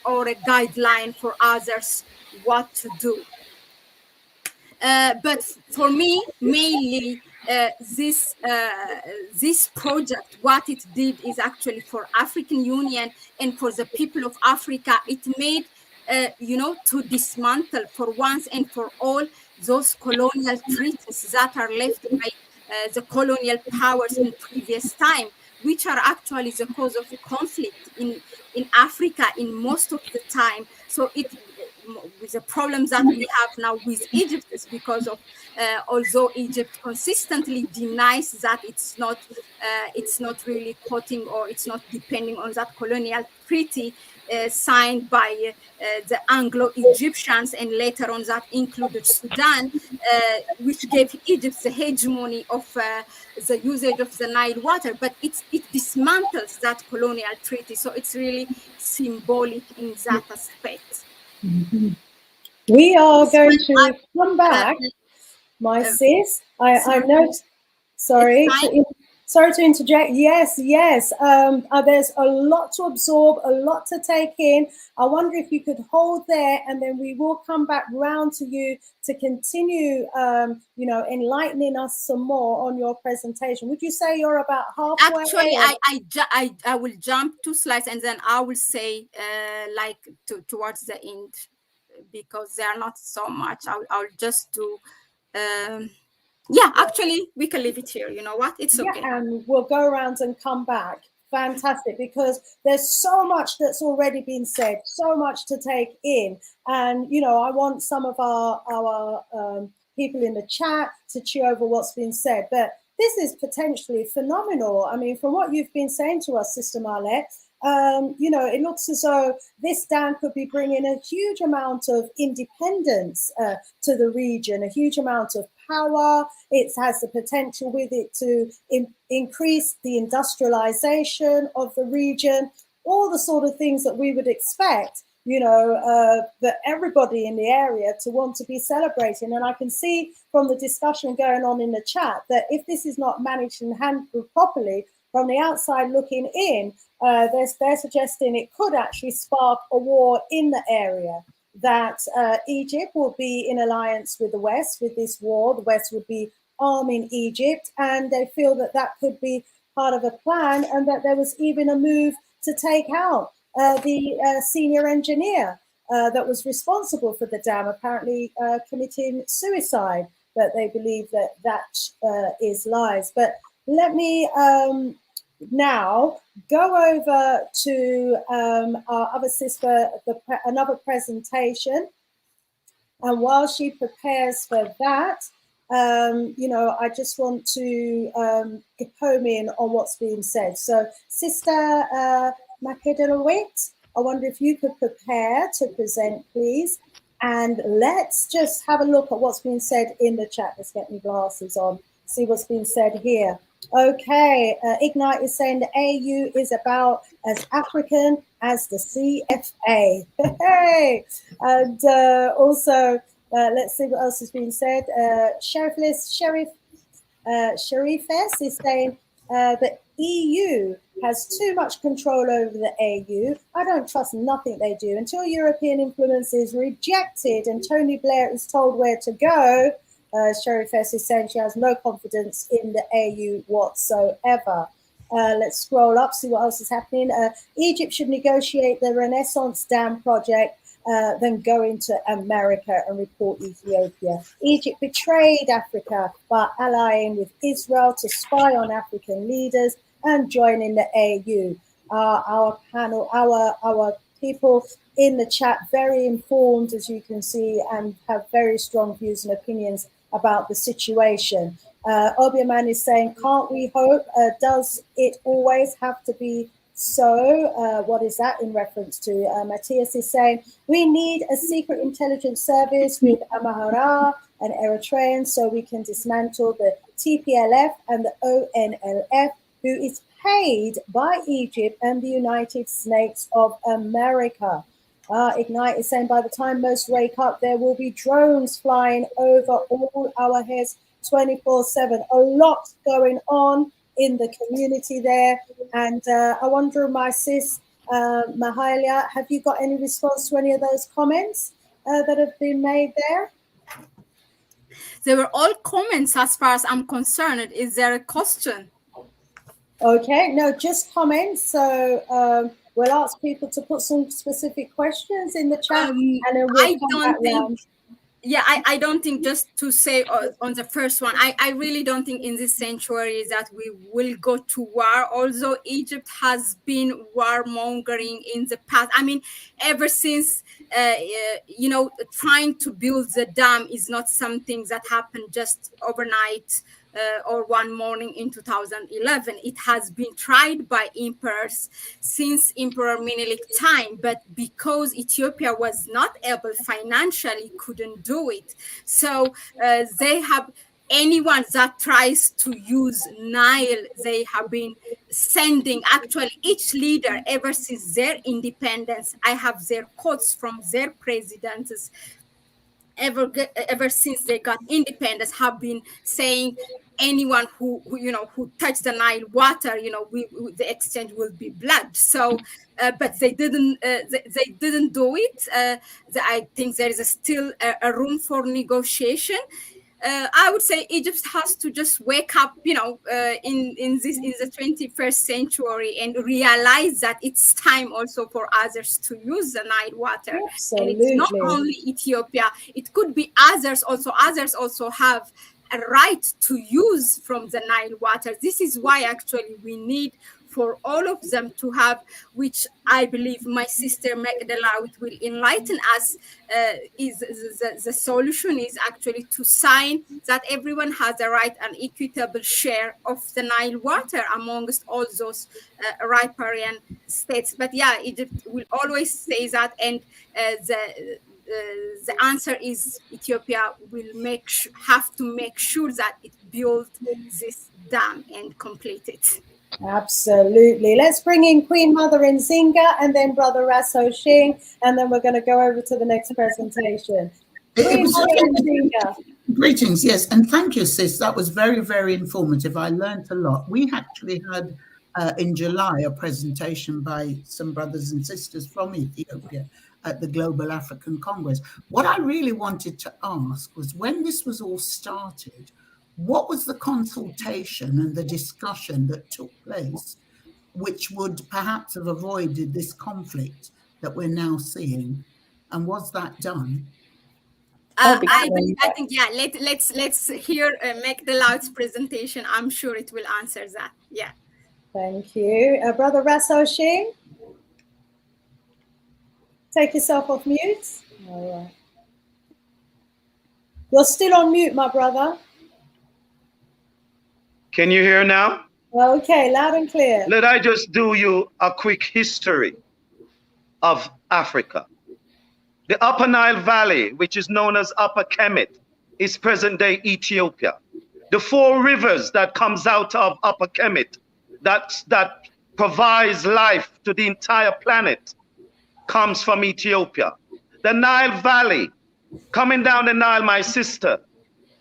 or a guideline for others what to do. But for me, mainly this project, what it did is actually for African Union and for the people of Africa, it made, to dismantle for once and for all those colonial treaties that are left by the colonial powers in previous time, which are actually the cause of conflict in Africa in most of the time. So with the problems that we have now with Egypt is because of, although Egypt consistently denies that it's not really quoting or it's not depending on that colonial treaty signed by the Anglo-Egyptians, and later on that included Sudan, which gave Egypt the hegemony of the usage of the Nile water. But it dismantles that colonial treaty. So it's really symbolic in that aspect. Mm-hmm. We are going to come back, my sis. I know. Sorry to interject. Yes. There's a lot to absorb, a lot to take in. I wonder if you could hold there, and then we will come back round to you to continue, enlightening us some more on your presentation. Would you say you're about halfway? Actually, I will jump 2 slides, and then I will say towards the end, because they are not so much. I'll just do. Actually, we can leave it here. You know what? It's okay. Yeah, and we'll go around and come back. Fantastic, because there's so much that's already been said, so much to take in. And, I want some of our people in the chat to chew over what's been said. But this is potentially phenomenal. I mean, from what you've been saying to us, Sister Marlette, it looks as though this dam could be bringing a huge amount of independence to the region, a huge amount of power. It has the potential with it to increase the industrialization of the region, all the sort of things that we would expect, that everybody in the area to want to be celebrating. And I can see from the discussion going on in the chat that if this is not managed and handled properly, from the outside looking in, they're suggesting it could actually spark a war in the area, that Egypt will be in alliance with the West with this war. The West would be arming Egypt, and they feel that that could be part of a plan, and that there was even a move to take out the senior engineer that was responsible for the dam, apparently committing suicide, but they believe that is lies. But let me now go over to our other sister, another presentation. And while she prepares for that, I just want to home in on what's being said. So, Sister Makedalowit, I wonder if you could prepare to present, please. And let's just have a look at what's being said in the chat. Let's get my glasses on, see what's being said here. Okay, Ignite is saying the AU is about as African as the CFA. Hey! And also, let's see what else has been said. Sharifess is saying the EU has too much control over the AU. I don't trust nothing they do. Until European influence is rejected and Tony Blair is told where to go, Sharifess is saying she has no confidence in the AU whatsoever. Let's scroll up, see what else is happening. Egypt should negotiate the Renaissance Dam project, then go into America and report Ethiopia. Egypt betrayed Africa by allying with Israel to spy on African leaders and joining the AU. Our panel, our people in the chat, very informed, as you can see, and have very strong views and opinions about the situation. Obiaman is saying, can't we hope? Does it always have to be so? What is that in reference to? Matthias is saying, we need a secret intelligence service with Amhara and Eritreans so we can dismantle the TPLF and the ONLF, who is paid by Egypt and the United States of America. Ignite is saying, by the time most wake up, there will be drones flying over all our heads 24/7. A lot going on in the community there. And I wonder, my sis, Mahalia, have you got any response to any of those comments that have been made there? They were all comments as far as I'm concerned. Is there a question? Okay, no, just comments. So we'll ask people to put some specific questions in the chat, and then we'll come back round. Yeah, I don't think, just to say on the first one, I really don't think in this century that we will go to war, although Egypt has been warmongering in the past. I mean, ever since, trying to build the dam is not something that happened just overnight or one morning in 2011. It has been tried by emperors since Emperor Menelik time, but because Ethiopia was not able financially, couldn't do it. So they have anyone that tries to use Nile, they have been sending, actually each leader ever since their independence. I have their quotes from their presidents ever since they got independence, have been saying anyone who who touched the Nile water, the exchange will be blood. So but they didn't they didn't do it. I think there is still a room for negotiation. I would say Egypt has to just wake up, in the 21st century, and realize that it's time also for others to use the Nile water. Absolutely. And it's not only Ethiopia; it could be others also. Others also have a right to use from the Nile water. This is why actually we need for all of them to have, which I believe my sister Magdala will enlighten us, is the solution is actually to sign that everyone has a right and equitable share of the Nile water amongst all those riparian states. But yeah, Egypt will always say that, and the answer is Ethiopia will have to make sure that it builds this dam and complete it. Absolutely. Let's bring in Queen Mother Nzinga and then Brother Rasso Shing, and then we're going to go over to the next presentation. Queen Mother Nzinga. Greetings, yes, and thank you, sis. That was very, very informative. I learned a lot. We actually had in July a presentation by some brothers and sisters from Ethiopia at the Global African Congress. What I really wanted to ask was, when this was all started, what was the consultation and the discussion that took place, which would perhaps have avoided this conflict that we're now seeing? And was that done? I think, yeah, let's hear Magdala's presentation. I'm sure it will answer that. Yeah. Thank you. Brother Rasso Shing, take yourself off mute. All right. You're still on mute, my brother. Can you hear now? Okay, loud and clear. Let I just do you a quick history of Africa. The Upper Nile Valley, which is known as Upper Kemet, is present-day Ethiopia. The 4 rivers that comes out of Upper Kemet, that provides life to the entire planet, comes from Ethiopia. The Nile Valley, coming down the Nile, my sister,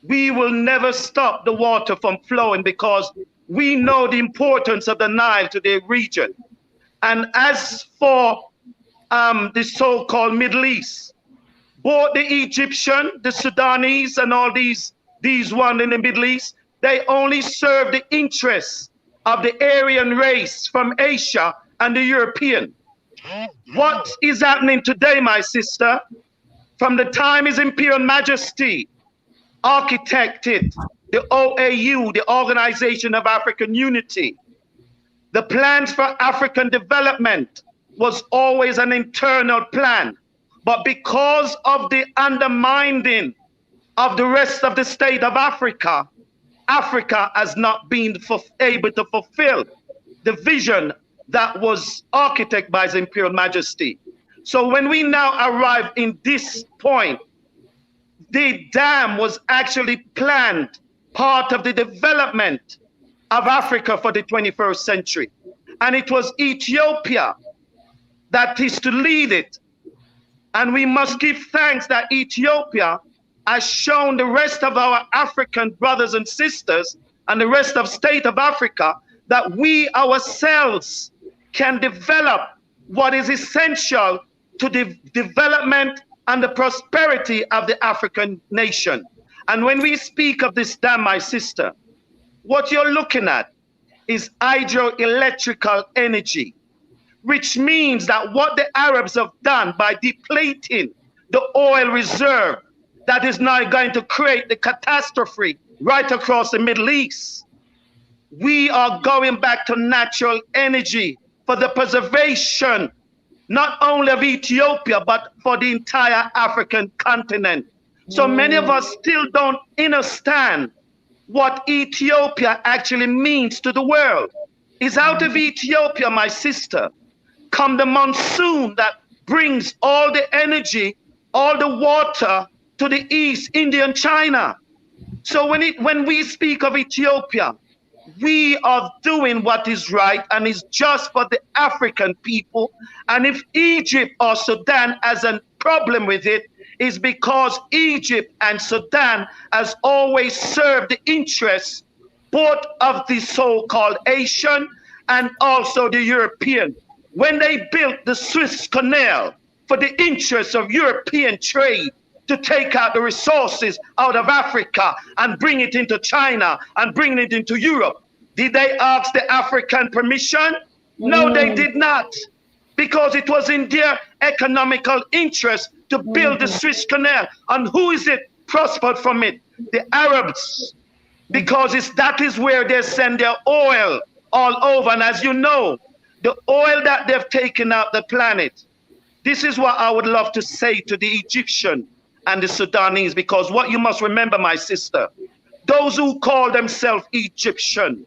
we will never stop the water from flowing because we know the importance of the Nile to the region. And as for the so-called Middle East, both the Egyptian, the Sudanese, and all these ones in the Middle East, they only serve the interests of the Aryan race from Asia and the European. What is happening today, my sister, from the time His Imperial Majesty architected the OAU, the Organization of African Unity, the plans for African development was always an internal plan. But because of the undermining of the rest of the state of Africa, Africa has not been able to fulfill the vision that was architected by His Imperial Majesty. So when we now arrive in this point, the dam was actually planned part of the development of Africa for the 21st century. And it was Ethiopia that is to lead it. And we must give thanks that Ethiopia has shown the rest of our African brothers and sisters and the rest of state of Africa that we ourselves can develop what is essential to the development and the prosperity of the African nation. And when we speak of this dam, my sister, what you're looking at is hydroelectrical energy, which means that what the Arabs have done by depleting the oil reserve, that is now going to create the catastrophe right across the Middle East. We are going back to natural energy for the preservation not only of Ethiopia, but for the entire African continent. So many of us still don't understand what Ethiopia actually means to the world. It's out of Ethiopia, my sister, come the monsoon that brings all the energy, all the water to the East, India and China. So when we speak of Ethiopia, we are doing what is right and is just for the African people. And if Egypt or Sudan has a problem with it, is because Egypt and Sudan has always served the interests both of the so-called Asian and also the European. When they built the Suez Canal for the interests of European trade, to take out the resources out of Africa and bring it into China and bring it into Europe. Did they ask the African permission? No, they did not, because it was in their economical interest to build the Suez Canal. And who is it prospered from it? The Arabs, because that is where they send their oil all over. And as you know, the oil that they've taken out the planet, this is what I would love to say to the Egyptian and the Sudanese, because what you must remember, my sister, those who call themselves Egyptian,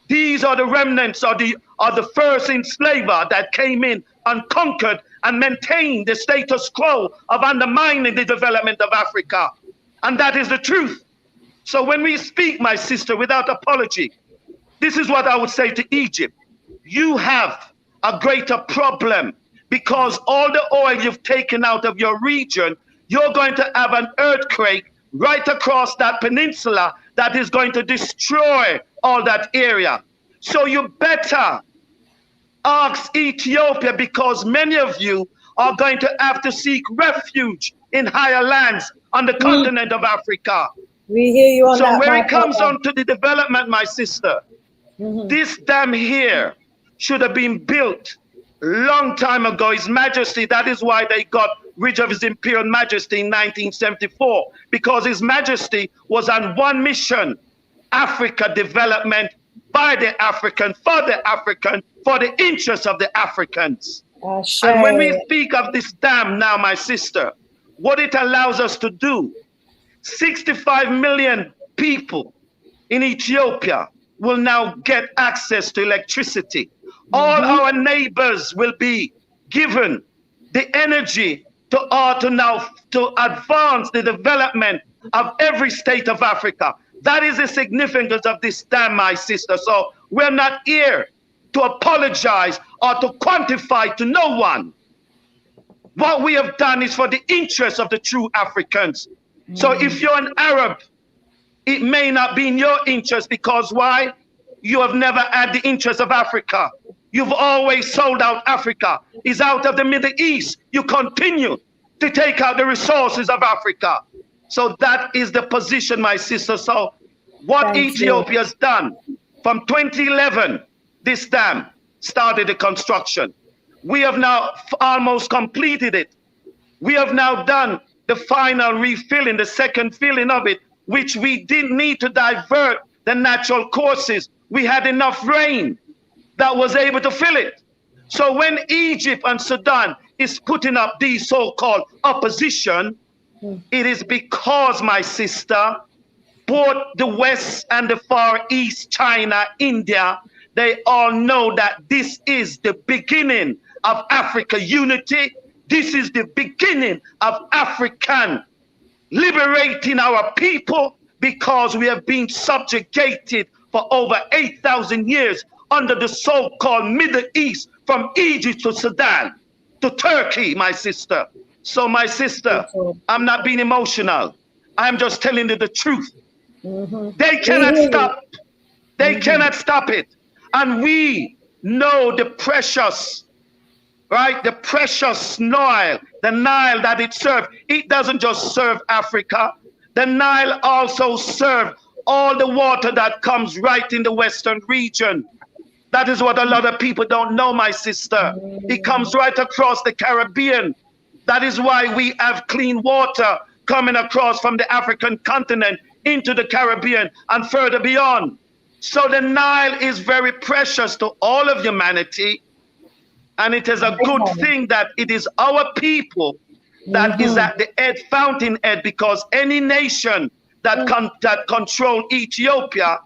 these are the remnants of the first enslaver that came in and conquered and maintained the status quo of undermining the development of Africa. And that is the truth. So when we speak, my sister, without apology, this is what I would say to Egypt. You have a greater problem, because all the oil you've taken out of your region, you're going to have an earthquake right across that peninsula that is going to destroy all that area. So you better ask Ethiopia, because many of you are going to have to seek refuge in higher lands on the continent of Africa. We hear you on that. So where it comes on to the development, my sister, this dam here should have been built long time ago. His Majesty, that is why they got rid of His Imperial Majesty in 1974, because His Majesty was on one mission: Africa development by the African, for the interests of the Africans. And when we speak of this dam now, my sister, what it allows us to do, 65 million people in Ethiopia will now get access to electricity. All our neighbors will be given the energy to advance the development of every state of Africa. That is the significance of this dam, my sister. So we're not here to apologize or to quantify to no one. What we have done is for the interests of the true Africans. So if you're an Arab, it may not be in your interest, because why? You have never had the interest of Africa. You've always sold out Africa. It's out of the Middle East. You continue to take out the resources of Africa. So that is the position, my sister. So what Ethiopia has done from 2011, this dam started the construction. We have now almost completed it. We have now done the final refilling, the second filling of it, which we didn't need to divert the natural courses. We had enough rain that was able to fill it. So when Egypt and Sudan is putting up these so-called opposition, it is because, my sister, both the West and the Far East, China, India, they all know that this is the beginning of Africa unity. This is the beginning of African liberating our people, because we have been subjugated for over 8,000 years under the so-called Middle East, from Egypt to Sudan to Turkey, my sister. So, my sister, I'm not being emotional. I'm just telling you the truth. They cannot stop. They cannot stop it. And we know the precious, right? The precious Nile, the Nile that it serves. It doesn't just serve Africa. The Nile also serves all the water that comes right in the Western region. That is what a lot of people don't know, my sister. It comes right across the Caribbean. That is why we have clean water coming across from the African continent into the Caribbean and further beyond. So the Nile is very precious to all of humanity. And it is a good thing that it is our people that is at the fountainhead, because any nation that control Ethiopia,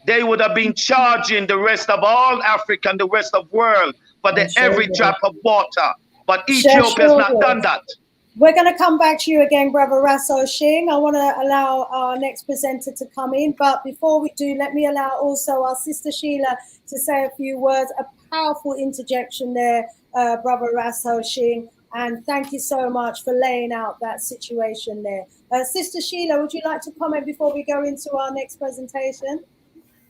they would have been charging the rest of all Africa and the rest of the world for every drop of water. But Ethiopia has not done that. We're going to come back to you again, Brother Rasso Shing. I want to allow our next presenter to come in. But before we do, let me allow also our sister Sheila to say a few words. A powerful interjection there, Brother Rasso Shing. And thank you so much for laying out that situation there. Sister Sheila, would you like to comment before we go into our next presentation?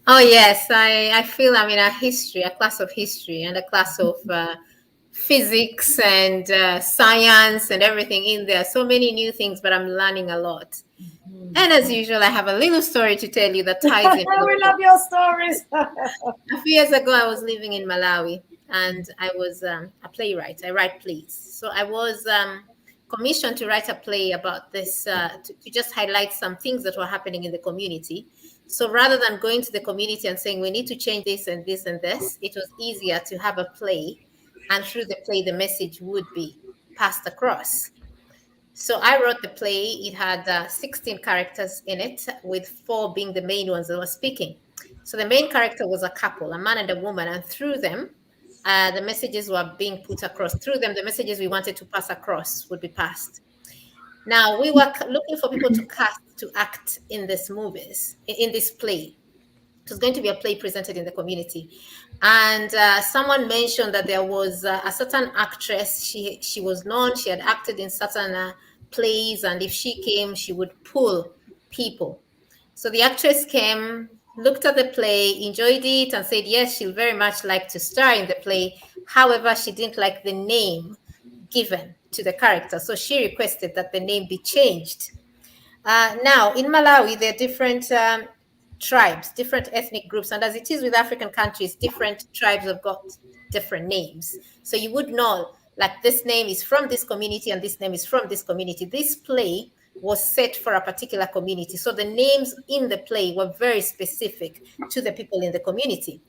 Oh, yes. I feel I'm in a class of history and a class of physics and science and everything in there. So many new things, but I'm learning a lot. And as usual, I have a little story to tell you that ties in. We love your stories. A few years ago, I was living in Malawi, and I was a playwright. I write plays. So I was commissioned to write a play about this, to just highlight some things that were happening in the community. So rather than going to the community and saying, we need to change this and this and this, it was easier to have a play. And through the play, the message would be passed across. So I wrote the play. It had 16 characters in it, with 4 being the main ones that were speaking. So the main character was a couple, a man and a woman. And through them, the messages were being put across. Through them, the messages we wanted to pass across would be passed. Now, we were looking for people to act in these movies, in this play. It was going to be a play presented in the community. And someone mentioned that there was a certain actress. She was known. She had acted in certain plays. And if she came, she would pull people. So the actress came, looked at the play, enjoyed it, and said, yes, she'll very much like to star in the play. However, she didn't like the name given to the character. So she requested that the name be changed. Now, in Malawi, there are different tribes, different ethnic groups. And as it is with African countries, different tribes have got different names. So you would know, like, this name is from this community and this name is from this community. This play was set for a particular community. So the names in the play were very specific to the people in the community.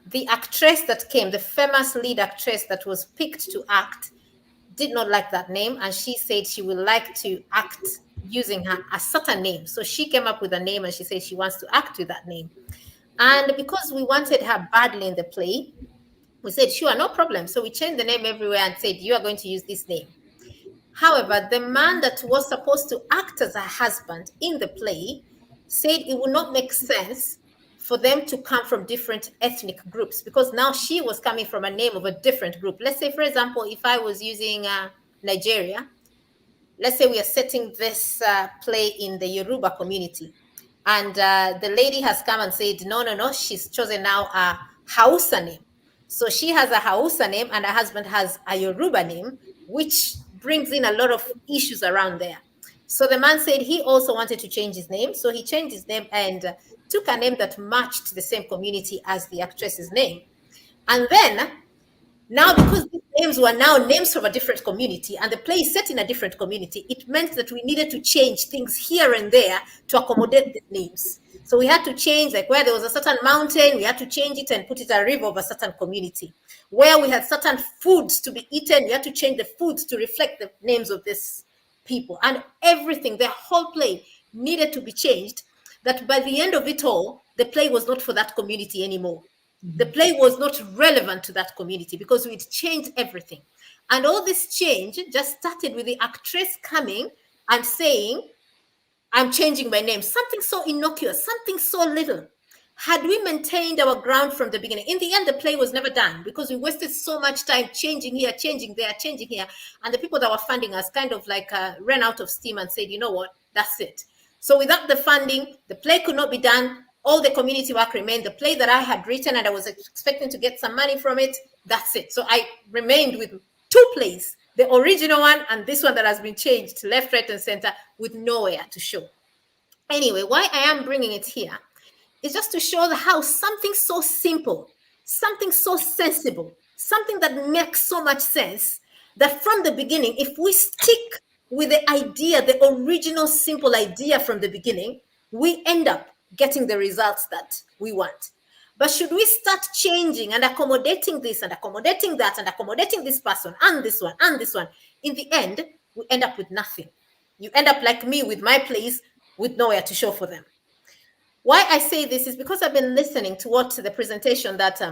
The actress that came, the famous lead actress that was picked to act, did not like that name. And she said she would like to act using a certain name. So she came up with a name and she said she wants to act with that name. And because we wanted her badly in the play, we said, sure, no problem. So we changed the name everywhere and said, you are going to use this name. However, the man that was supposed to act as her husband in the play said it would not make sense for them to come from different ethnic groups, because now she was coming from a name of a different group. Let's say, for example, if I was using Nigeria, let's say we are setting this play in the Yoruba community, and the lady has come and said, no, she's chosen now a Hausa name. So she has a Hausa name and her husband has a Yoruba name, which brings in a lot of issues around there. So the man said he also wanted to change his name. So he changed his name and took a name that matched the same community as the actress's name. And then, now because these names were now names from a different community and the play is set in a different community, it meant that we needed to change things here and there to accommodate the names. So we had to change, like where there was a certain mountain, we had to change it and put it a river of a certain community. Where we had certain foods to be eaten, we had to change the foods to reflect the names of these people. And everything, the whole play needed to be changed, that by the end of it all, the play was not for that community anymore. The play was not relevant to that community because we'd changed everything. And all this change just started with the actress coming and saying, I'm changing my name. Something so innocuous, something so little. Had we maintained our ground from the beginning, in the end, the play was never done because we wasted so much time changing here, changing there, changing here. And the people that were funding us kind of like ran out of steam and said, you know what, that's it. So without the funding, the play could not be done. All the community work remained. The play that I had written and I was expecting to get some money from it, that's it. So I remained with 2 plays, the original one and this one that has been changed left, right, and center with nowhere to show. Anyway, why I am bringing it here is just to show how something so simple, something so sensible, something that makes so much sense, that from the beginning, if we stick with the idea, the original simple idea from the beginning, we end up getting the results that we want. But should we start changing and accommodating this and accommodating that and accommodating this person and this one and this one, in the end, we end up with nothing. You end up like me with my plays with nowhere to show for them. Why I say this is because I've been listening to what the presentation that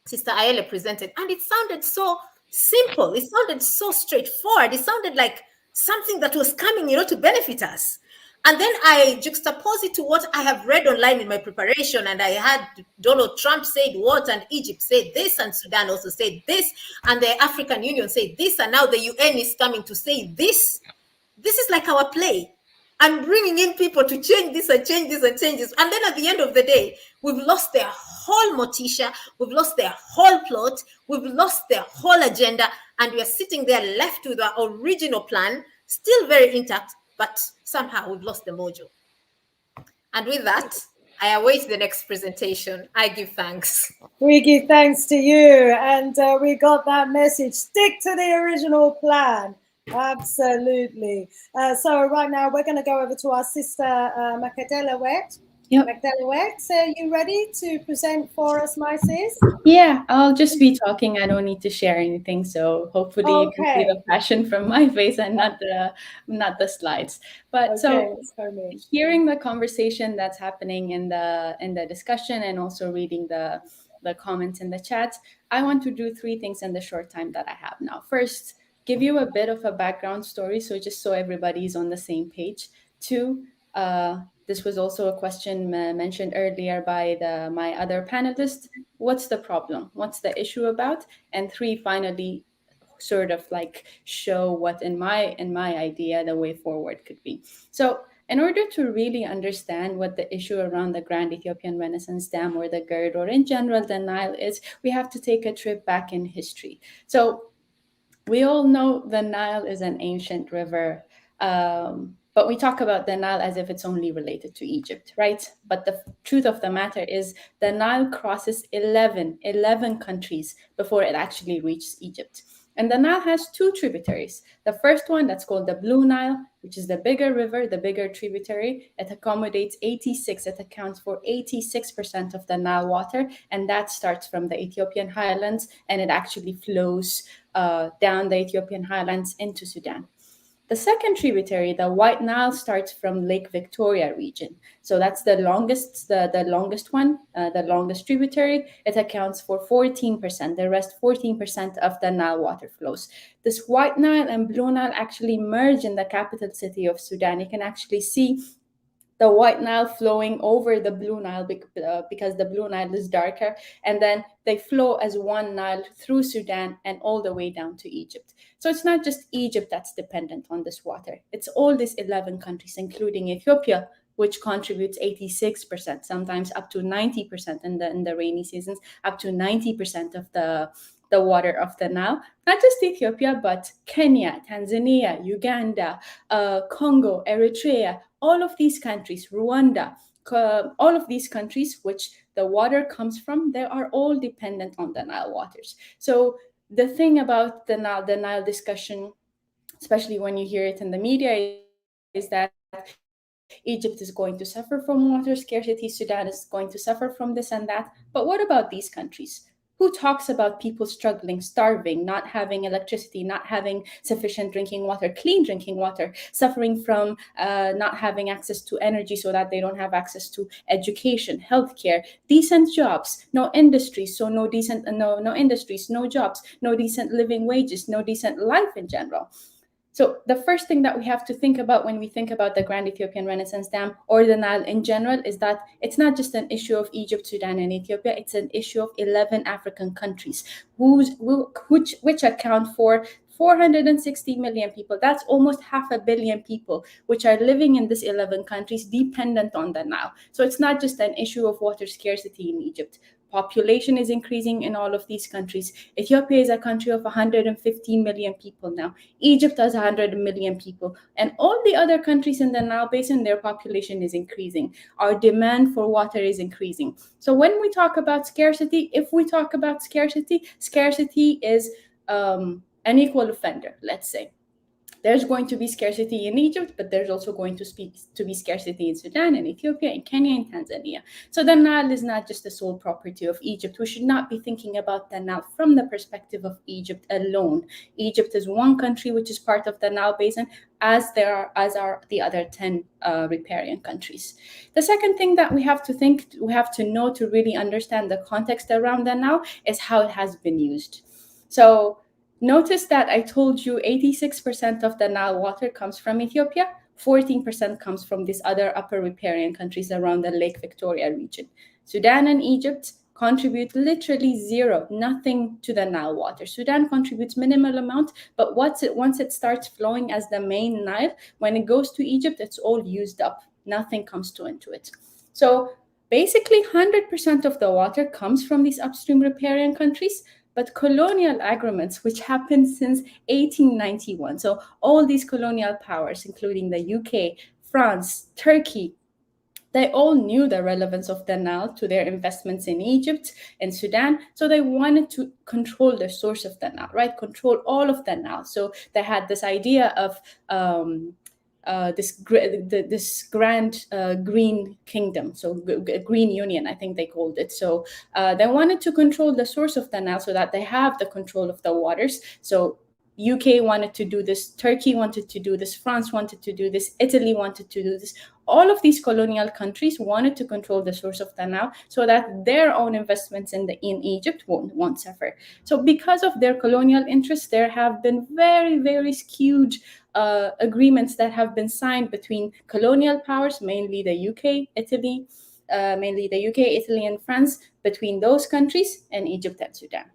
Sister Ayele presented, and it sounded so simple. It sounded so straightforward. It sounded like something that was coming, to benefit us. And then I juxtapose it to what I have read online in my preparation. And I had Donald Trump said what, and Egypt said this, and Sudan also said this, and the African Union said this, and now the UN is coming to say this. This is like our play. And bringing in people to change this and change this and change this. And then at the end of the day, we've lost their whole motisha, we've lost their whole plot, we've lost their whole agenda, and we are sitting there left with our original plan, still very intact, but somehow we've lost the mojo. And with that, I await the next presentation. I give thanks. We give thanks to you, and we got that message. Stick to the original plan. Absolutely. So right now we're going to go over to our sister Makadela Wet. Yep. Makadela Wet, so are you ready to present for us, my sis? Yeah, I'll just be talking. I don't need to share anything, so hopefully you can see the passion from my face and not the slides. But so hearing the conversation that's happening in the discussion, and also reading the comments in the chat, I want to do three things in the short time that I have now. First, give you a bit of a background story, so everybody's on the same page. Two, this was also a question mentioned earlier by my other panelists. What's the problem? What's the issue about? And three, finally, sort of like show what in my idea the way forward could be. So in order to really understand what the issue around the Grand Ethiopian Renaissance Dam, or the GERD, or in general the Nile is, we have to take a trip back in history. So we all know the Nile is an ancient river, but we talk about the Nile as if it's only related to Egypt, right? But the truth of the matter is the Nile crosses 11 countries before it actually reaches Egypt. And the Nile has two tributaries. The first one, that's called the Blue Nile, which is the bigger river, the bigger tributary. It accommodates it accounts for 86% of the Nile water. And that starts from the Ethiopian highlands, and it actually flows down the Ethiopian highlands into Sudan. The second tributary, the White Nile, starts from Lake Victoria region. So that's the longest one, the longest tributary. It accounts for 14%. The rest, 14% of the Nile water flows. This White Nile and Blue Nile actually merge in the capital city of Sudan. You can actually see the White Nile flowing over the Blue Nile because the Blue Nile is darker, and then they flow as one Nile through Sudan and all the way down to Egypt. So it's not just Egypt that's dependent on this water. It's all these 11 countries, including Ethiopia, which contributes 86%, sometimes up to 90% in the rainy seasons, up to 90% of the water of the Nile. Not just Ethiopia, but Kenya, Tanzania, Uganda, Congo, Eritrea, all of these countries, Rwanda, all of these countries which the water comes from, they are all dependent on the Nile waters. So the thing about the Nile discussion, especially when you hear it in the media, is that Egypt is going to suffer from water scarcity, Sudan is going to suffer from this and that. But what about these countries? Who talks about people struggling, starving, not having electricity, not having sufficient drinking water, clean drinking water, suffering from not having access to energy so that they don't have access to education, healthcare, decent jobs, no industries, so no industries, no jobs, no decent living wages, no decent life in general. So the first thing that we have to think about when we think about the Grand Ethiopian Renaissance Dam or the Nile in general is that it's not just an issue of Egypt, Sudan, and Ethiopia. It's an issue of 11 African countries which account for 460 million people. That's almost 500 million people which are living in these 11 countries dependent on the Nile. So it's not just an issue of water scarcity in Egypt. Population is increasing in all of these countries. Ethiopia is a country of 150 million people now. Egypt has 100 million people. And all the other countries in the Nile Basin, their population is increasing. Our demand for water is increasing. So when we talk about scarcity, if we talk about scarcity is an equal offender, let's say. There's going to be scarcity in Egypt, but there's also going to be scarcity in Sudan and Ethiopia and Kenya and Tanzania. So the Nile is not just the sole property of Egypt. We should not be thinking about the Nile from the perspective of Egypt alone. Egypt is one country which is part of the Nile Basin, as are the other 10 riparian countries. The second thing that we have to know to really understand the context around the Nile is how it has been used. So Notice that I told you 86% of the Nile water comes from Ethiopia, 14% comes from these other upper riparian countries around the Lake Victoria region. Sudan and Egypt contribute literally zero, nothing to the Nile water. Sudan contributes minimal amount, but once it starts flowing as the main Nile, when it goes to Egypt, it's all used up. Nothing comes into it. So basically 100% of the water comes from these upstream riparian countries, but colonial agreements, which happened since 1891. So all these colonial powers, including the UK, France, Turkey, they all knew the relevance of the Nile to their investments in Egypt and Sudan. So they wanted to control the source of the Nile, right? Control all of the Nile. So they had this idea of this grand green kingdom, so green union, I think they called it. So they wanted to control the source of the Nile so that they have the control of the waters. So UK wanted to do this, Turkey wanted to do this, France wanted to do this, Italy wanted to do this. All of these colonial countries wanted to control the source of the Nile so that their own investments in Egypt won't suffer. So because of their colonial interests, there have been very, very skewed agreements that have been signed between colonial powers, mainly the UK, Italy, and France, between those countries and Egypt and Sudan.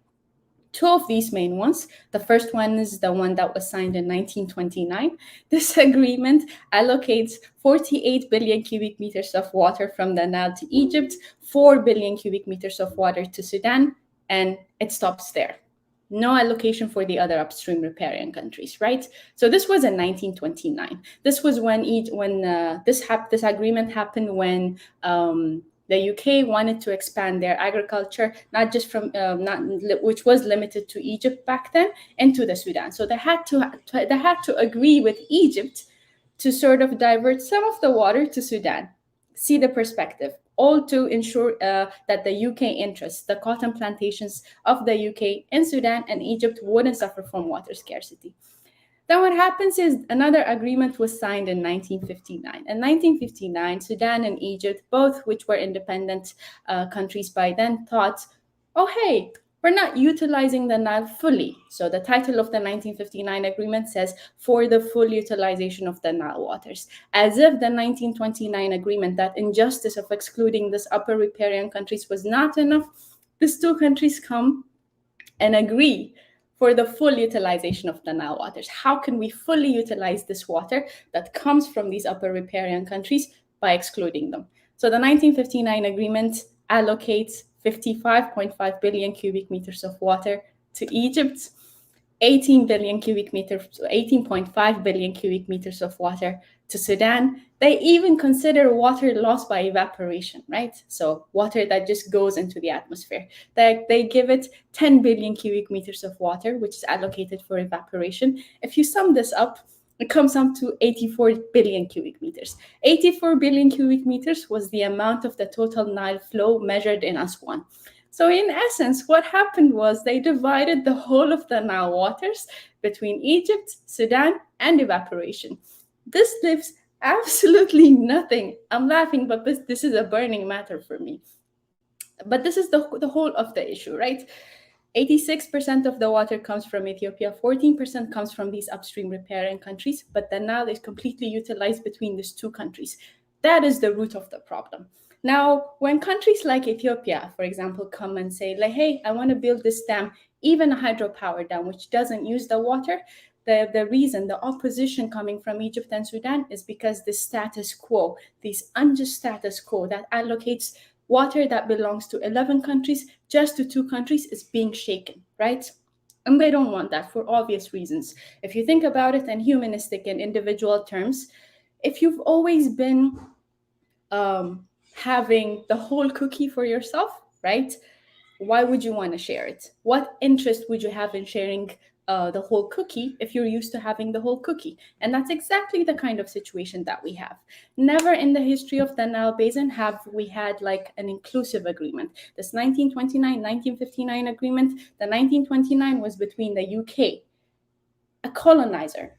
Two of these main ones. The first one is the one that was signed in 1929. This agreement allocates 48 billion cubic meters of water from the Nile to Egypt, 4 billion cubic meters of water to Sudan, and it stops there. No allocation for the other upstream riparian countries, right? So this was in 1929. This was when this agreement happened when the UK wanted to expand their agriculture, not just from which was limited to Egypt back then, into the Sudan. So they had to agree with Egypt to sort of divert some of the water to Sudan. See the perspective, all to ensure that the UK interests, the cotton plantations of the UK in Sudan and Egypt, wouldn't suffer from water scarcity. Then what happens is another agreement was signed in 1959. In 1959, Sudan and Egypt, both which were independent countries by then, thought, oh, hey, we're not utilizing the Nile fully. So the title of the 1959 agreement says, for the full utilization of the Nile waters. As if the 1929 agreement, that injustice of excluding these upper riparian countries was not enough, these two countries come and agree for the full utilization of the Nile waters. How can we fully utilize this water that comes from these upper riparian countries by excluding them? So the 1959 agreement allocates 55.5 billion cubic meters of water to Egypt, 18.5 billion cubic meters of water to Sudan. They even consider water lost by evaporation, right? So water that just goes into the atmosphere. They give it 10 billion cubic meters of water, which is allocated for evaporation. If you sum this up, it comes up to 84 billion cubic meters. 84 billion cubic meters was the amount of the total Nile flow measured in Aswan. So in essence, what happened was they divided the whole of the Nile waters between Egypt, Sudan, and evaporation. This leaves absolutely nothing. I'm laughing, but this is a burning matter for me. But this is the whole of the issue, right? 86% of the water comes from Ethiopia, 14% comes from these upstream riparian countries, but the Nile is completely utilized between these two countries. That is the root of the problem. Now, when countries like Ethiopia, for example, come and say, like, hey, I want to build this dam, even a hydropower dam, which doesn't use the water, the reason, the opposition coming from Egypt and Sudan is because the status quo, this unjust status quo that allocates water that belongs to 11 countries just to 2 countries is being shaken, right? And they don't want that for obvious reasons. If you think about it in humanistic and individual terms, if you've always been having the whole cookie for yourself, right? Why would you want to share it? What interest would you have in sharing the whole cookie if you're used to having the whole cookie? And that's exactly the kind of situation that we have. Never in the history of the Nile Basin have we had like an inclusive agreement. This 1959 agreement, the 1929 was between the UK, a colonizer,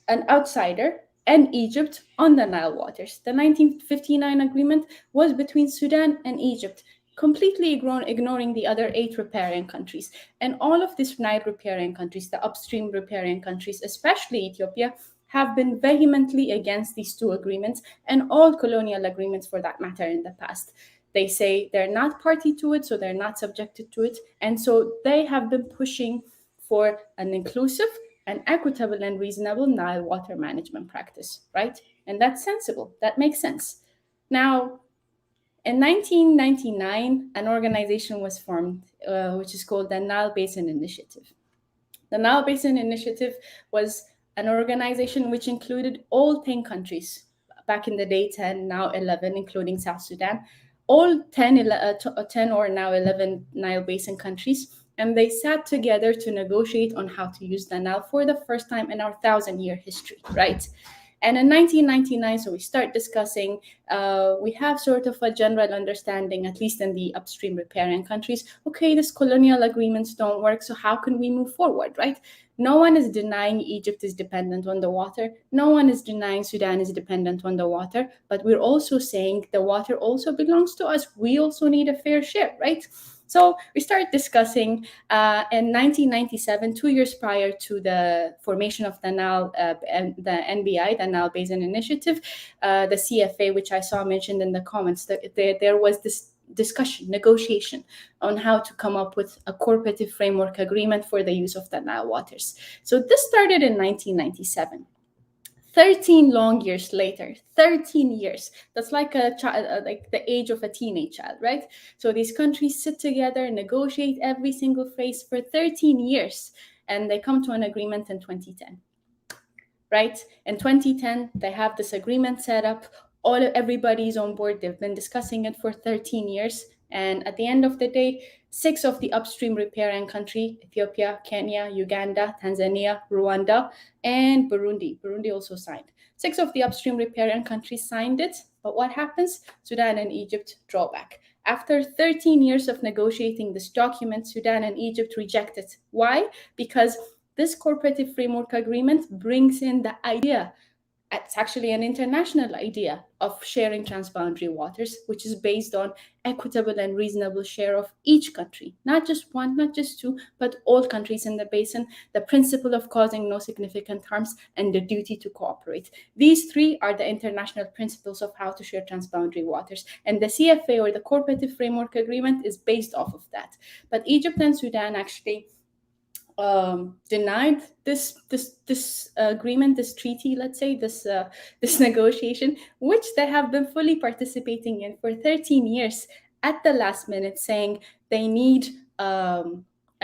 an outsider, and Egypt on the Nile waters. The 1959 agreement was between Sudan and Egypt, completely ignoring the other 8 riparian countries. And all of these Nile riparian countries, the upstream riparian countries, especially Ethiopia, have been vehemently against these 2 agreements and all colonial agreements for that matter in the past. They say they're not party to it, so they're not subjected to it. And so they have been pushing for an inclusive and equitable and reasonable Nile water management practice, right? And that's sensible. That makes sense. Now, in 1999, an organization was formed, which is called the Nile Basin Initiative. The Nile Basin Initiative was an organization which included all 10 countries, back in the day 10, now 11, including South Sudan, all 10 or now 11 Nile Basin countries, and they sat together to negotiate on how to use the Nile for the first time in our 1,000-year history, right? And in 1999, so we start discussing, we have sort of a general understanding, at least in the upstream riparian countries, okay, these colonial agreements don't work, so how can we move forward, right? No one is denying Egypt is dependent on the water. No one is denying Sudan is dependent on the water, but we're also saying the water also belongs to us. We also need a fair share, right? So we started discussing in 1997, 2 years prior to the formation of the Nile, the NBI, the Nile Basin Initiative, the CFA, which I saw mentioned in the comments, that there was this discussion, negotiation on how to come up with a cooperative framework agreement for the use of the Nile waters. So this started in 1997. 13 long years later, 13 years. That's like a child, like the age of a teenage child, right? So these countries sit together, negotiate every single phase for 13 years, and they come to an agreement in 2010, right? In 2010, they have this agreement set up. Everybody's on board. They've been discussing it for 13 years. And at the end of the day, 6 of the upstream riparian countries, Ethiopia, Kenya, Uganda, Tanzania, Rwanda, and Burundi. Burundi also signed. 6 of the upstream riparian countries signed it. But what happens? Sudan and Egypt draw back. After 13 years of negotiating this document, Sudan and Egypt reject it. Why? Because this cooperative framework agreement brings in the idea, it's actually an international idea, of sharing transboundary waters, which is based on equitable and reasonable share of each country, not just one, not just 2, but all countries in the basin, the principle of causing no significant harms, and the duty to cooperate. These 3 are the international principles of how to share transboundary waters. And the CFA, or the Cooperative Framework Agreement, is based off of that. But Egypt and Sudan actually denied this agreement, this treaty, let's say, this negotiation, which they have been fully participating in for 13 years, at the last minute, saying they need a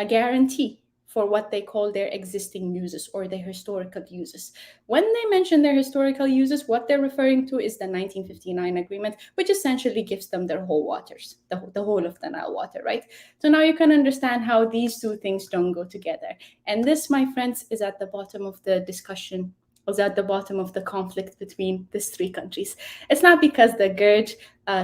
guarantee for what they call their existing uses or their historical uses. When they mention their historical uses, what they're referring to is the 1959 agreement, which essentially gives them their whole waters, the whole of the Nile water, right? So now you can understand how these 2 things don't go together. And this, my friends, is at the bottom of the discussion, was at the bottom of the conflict between these 3 countries. It's not because the GERD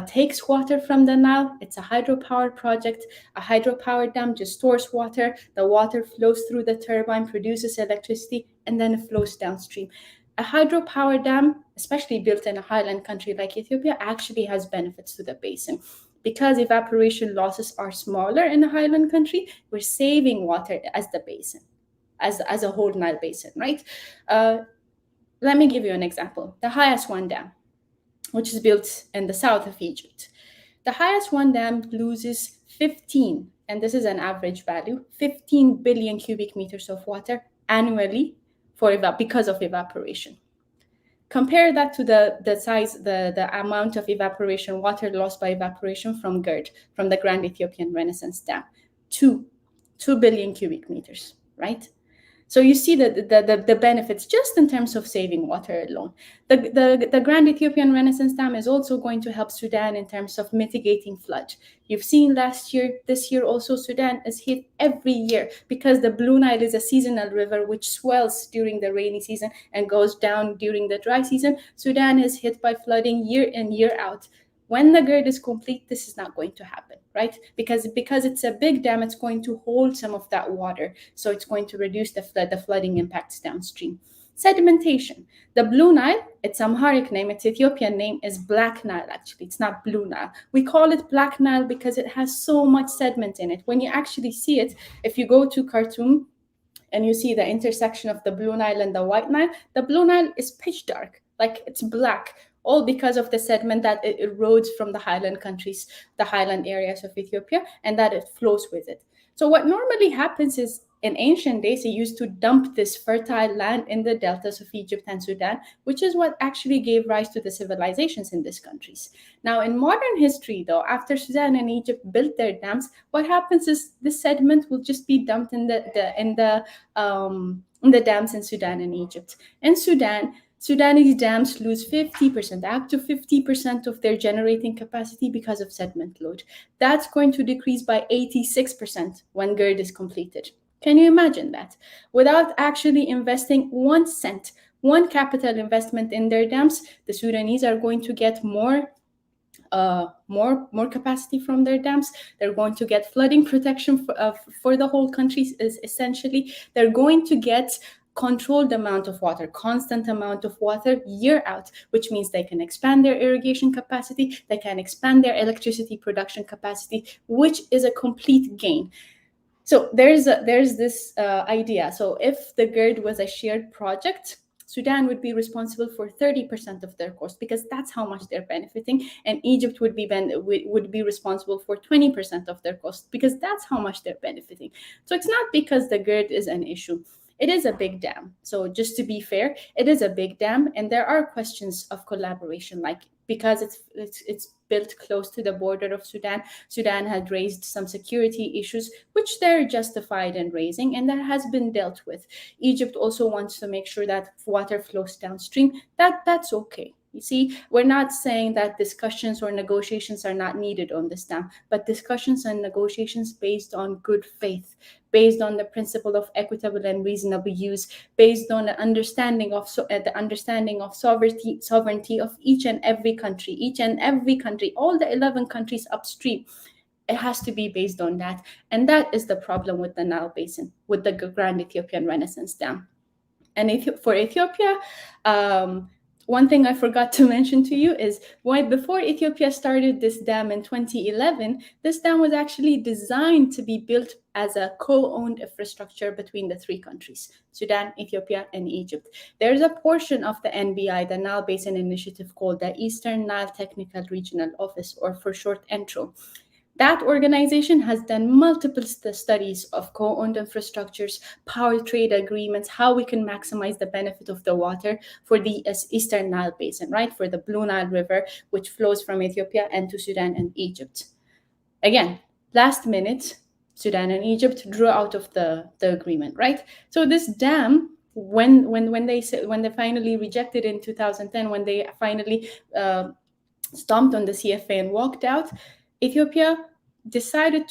takes water from the Nile. It's a hydropower project. A hydropower dam just stores water. The water flows through the turbine, produces electricity, and then it flows downstream. A hydropower dam, especially built in a highland country like Ethiopia, actually has benefits to the basin. Because evaporation losses are smaller in a highland country, we're saving water as the basin, as a whole Nile basin, right? Let me give you an example. The highest one dam, which is built in the south of Egypt. The highest one dam loses 15, and this is an average value, 15 billion cubic meters of water annually because of evaporation. Compare that to the size, the amount of evaporation, water lost by evaporation from GERD, from the Grand Ethiopian Renaissance Dam, 2 billion cubic meters, right? So you see the benefits just in terms of saving water alone. The Grand Ethiopian Renaissance Dam is also going to help Sudan in terms of mitigating flood. You've seen last year, this year also, Sudan is hit every year because the Blue Nile is a seasonal river which swells during the rainy season and goes down during the dry season. Sudan is hit by flooding year in, year out. When the GERD is complete, this is not going to happen, right? Because it's a big dam, it's going to hold some of that water. So it's going to reduce the flooding impacts downstream. Sedimentation. The Blue Nile, its Amharic name, its Ethiopian name is Black Nile, actually. It's not Blue Nile. We call it Black Nile because it has so much sediment in it. When you actually see it, if you go to Khartoum and you see the intersection of the Blue Nile and the White Nile, the Blue Nile is pitch dark, like it's black, all because of the sediment that it erodes from the highland countries, the highland areas of Ethiopia, and that it flows with it. So what normally happens is, in ancient days, they used to dump this fertile land in the deltas of Egypt and Sudan, which is what actually gave rise to the civilizations in these countries. Now, in modern history, though, after Sudan and Egypt built their dams, what happens is the sediment will just be dumped in the dams in Sudan and Egypt. In Sudan, Sudanese dams lose 50%, up to 50% of their generating capacity because of sediment load. That's going to decrease by 86% when GERD is completed. Can you imagine that? Without actually investing 1 cent, one capital investment in their dams, the Sudanese are going to get more capacity from their dams. They're going to get flooding protection for the whole country, essentially. They're going to get controlled amount of water, constant amount of water year out, which means they can expand their irrigation capacity, they can expand their electricity production capacity, which is a complete gain. So there's this idea. So if the GERD was a shared project, Sudan would be responsible for 30% of their cost because that's how much they're benefiting, and Egypt would be responsible for 20% of their cost because that's how much they're benefiting. So it's not because the GERD is an issue. It is a big dam. So just to be fair, it is a big dam, and there are questions of collaboration, like because it's built close to the border of Sudan. Sudan had raised some security issues, which they're justified in raising, and that has been dealt with. Egypt also wants to make sure that water flows downstream. That's okay. You see, we're not saying that discussions or negotiations are not needed on this dam, but discussions and negotiations based on good faith, based on the principle of equitable and reasonable use, based on the understanding of sovereignty of each and every country, all the 11 countries upstream. It has to be based on that, and that is the problem with the Nile Basin, with the Grand Ethiopian Renaissance Dam. And for Ethiopia, one thing I forgot to mention to you is before Ethiopia started this dam in 2011, this dam was actually designed to be built as a co-owned infrastructure between the 3 countries, Sudan, Ethiopia, and Egypt. There's a portion of the NBI, the Nile Basin Initiative, called the Eastern Nile Technical Regional Office, or for short, ENTRO. That organization has done multiple studies of co-owned infrastructures, power trade agreements, how we can maximize the benefit of the water for the Eastern Nile Basin, right? For the Blue Nile River, which flows from Ethiopia and to Sudan and Egypt. Again, last minute, Sudan and Egypt drew out of the agreement, right? So this dam, when they finally rejected in 2010, when they finally stomped on the CFA and walked out, Ethiopia decided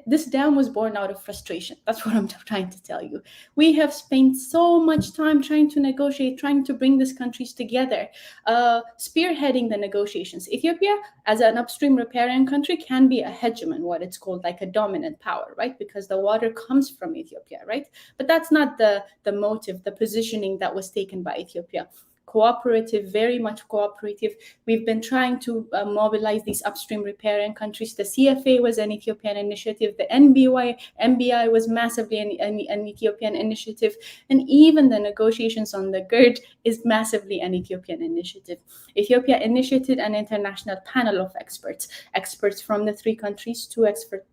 this dam was born out of frustration. That's what I'm trying to tell you. We have spent so much time trying to negotiate, trying to bring these countries together, spearheading the negotiations. Ethiopia, as an upstream riparian country, can be a hegemon, what it's called, like a dominant power, right? Because the water comes from Ethiopia, right? But that's not the motive, the positioning that was taken by Ethiopia. Cooperative, very much cooperative. We've been trying to mobilize these upstream riparian countries. The CFA was an Ethiopian initiative. The NBI was massively an Ethiopian initiative. And even the negotiations on the GERD is massively an Ethiopian initiative. Ethiopia initiated an international panel of experts from the 3 countries, 2 experts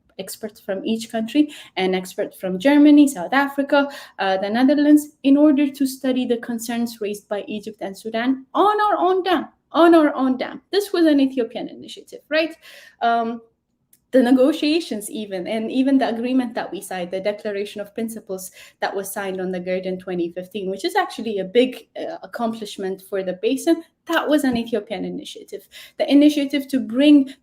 from each country, an expert from Germany, South Africa, the Netherlands, in order to study the concerns raised by Egypt and Sudan on our own dam. This was an Ethiopian initiative, right? The negotiations even the agreement that we signed, the Declaration of Principles that was signed on the GERD in 2015, which is actually a big accomplishment for the basin, that was an Ethiopian initiative. The initiative to bring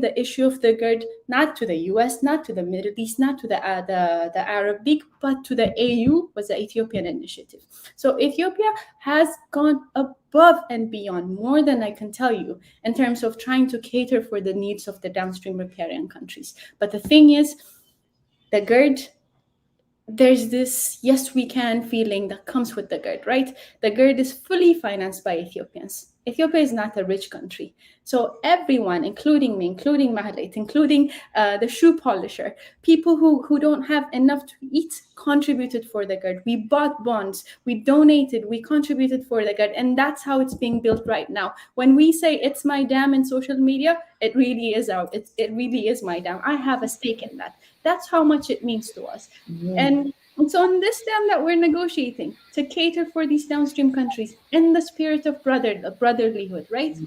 the issue of the GERD not to the US, not to the Middle East, not to the Arab League, but to the AU was the Ethiopian initiative. So Ethiopia has gone above and beyond, more than I can tell you, in terms of trying to cater for the needs of the downstream riparian countries. But the thing is, the GERD there's this yes we can feeling that comes with the GERD, right? The GERD is fully financed by Ethiopians. Ethiopia is not a rich country. So everyone, including me, including Mahlet, including the shoe polisher, people who don't have enough to eat, contributed for the GERD. We bought bonds, we donated, we contributed for the GERD. And that's how it's being built right now. When we say it's my dam in social media, it really is it really is my dam. I have a stake in that. That's how much it means to us. And it's on this dam that we're negotiating to cater for these downstream countries in the spirit of brotherlyhood, right?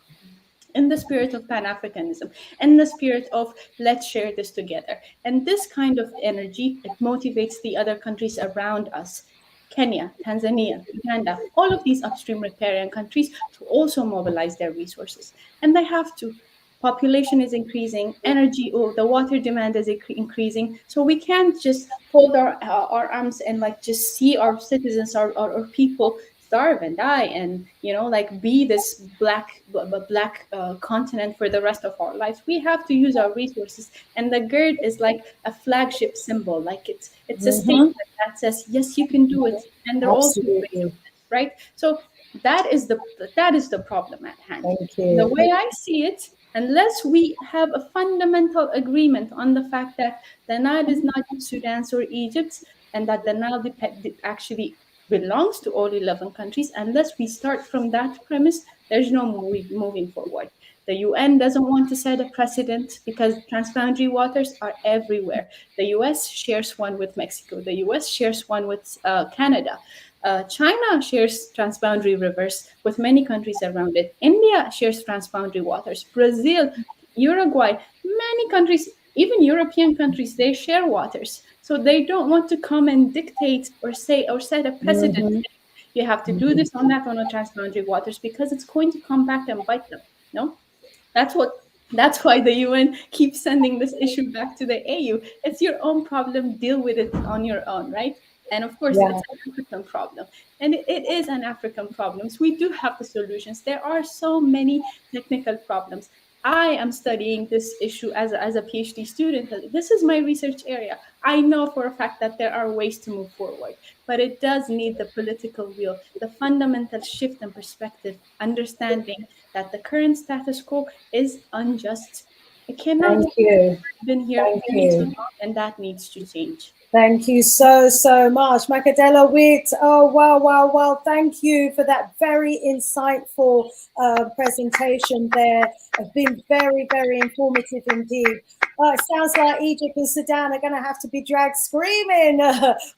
In the spirit of Pan-Africanism, in the spirit of let's share this together. And this kind of energy, it motivates the other countries around us, Kenya, Tanzania, Uganda, all of these upstream riparian countries, to also mobilize their resources. And they have to. Population is increasing, energy, the water demand is increasing. So we can't just hold our arms and like just see our citizens, our people starve and die, and like be this black continent for the rest of our lives. We have to use our resources, and the GERD is like a flagship symbol. Like it's a statement that says yes, you can do it, and they're also doing this, right? So that is the problem at hand. The way I see it, unless we have a fundamental agreement on the fact that the Nile is not Sudan's or Egypt's, and that the Nile actually belongs to all 11 countries, unless we start from that premise, there's no moving forward. The UN doesn't want to set a precedent because transboundary waters are everywhere. The US shares one with Mexico. The US shares one with Canada. China shares transboundary rivers with many countries around it. India shares transboundary waters. Brazil, Uruguay, many countries, even European countries, they share waters. So they don't want to come and dictate or say or set a precedent. You have to do this on that on the transboundary waters, because it's going to come back and bite them. No, that's why the UN keeps sending this issue back to the AU. It's your own problem. Deal with it on your own, right? And of course, it's an African problem. And it is an African problem. So we do have the solutions. There are so many technical problems. I am studying this issue as a PhD student. This is my research area. I know for a fact that there are ways to move forward, but it does need the political will, the fundamental shift in perspective, understanding that the current status quo is unjust. It cannot have been here for so long, and that needs to change. Thank you so much, Makadela Witt. Oh, wow. Thank you for that very insightful presentation there. It's been very, very informative indeed. It sounds like Egypt and Sudan are going to have to be dragged screaming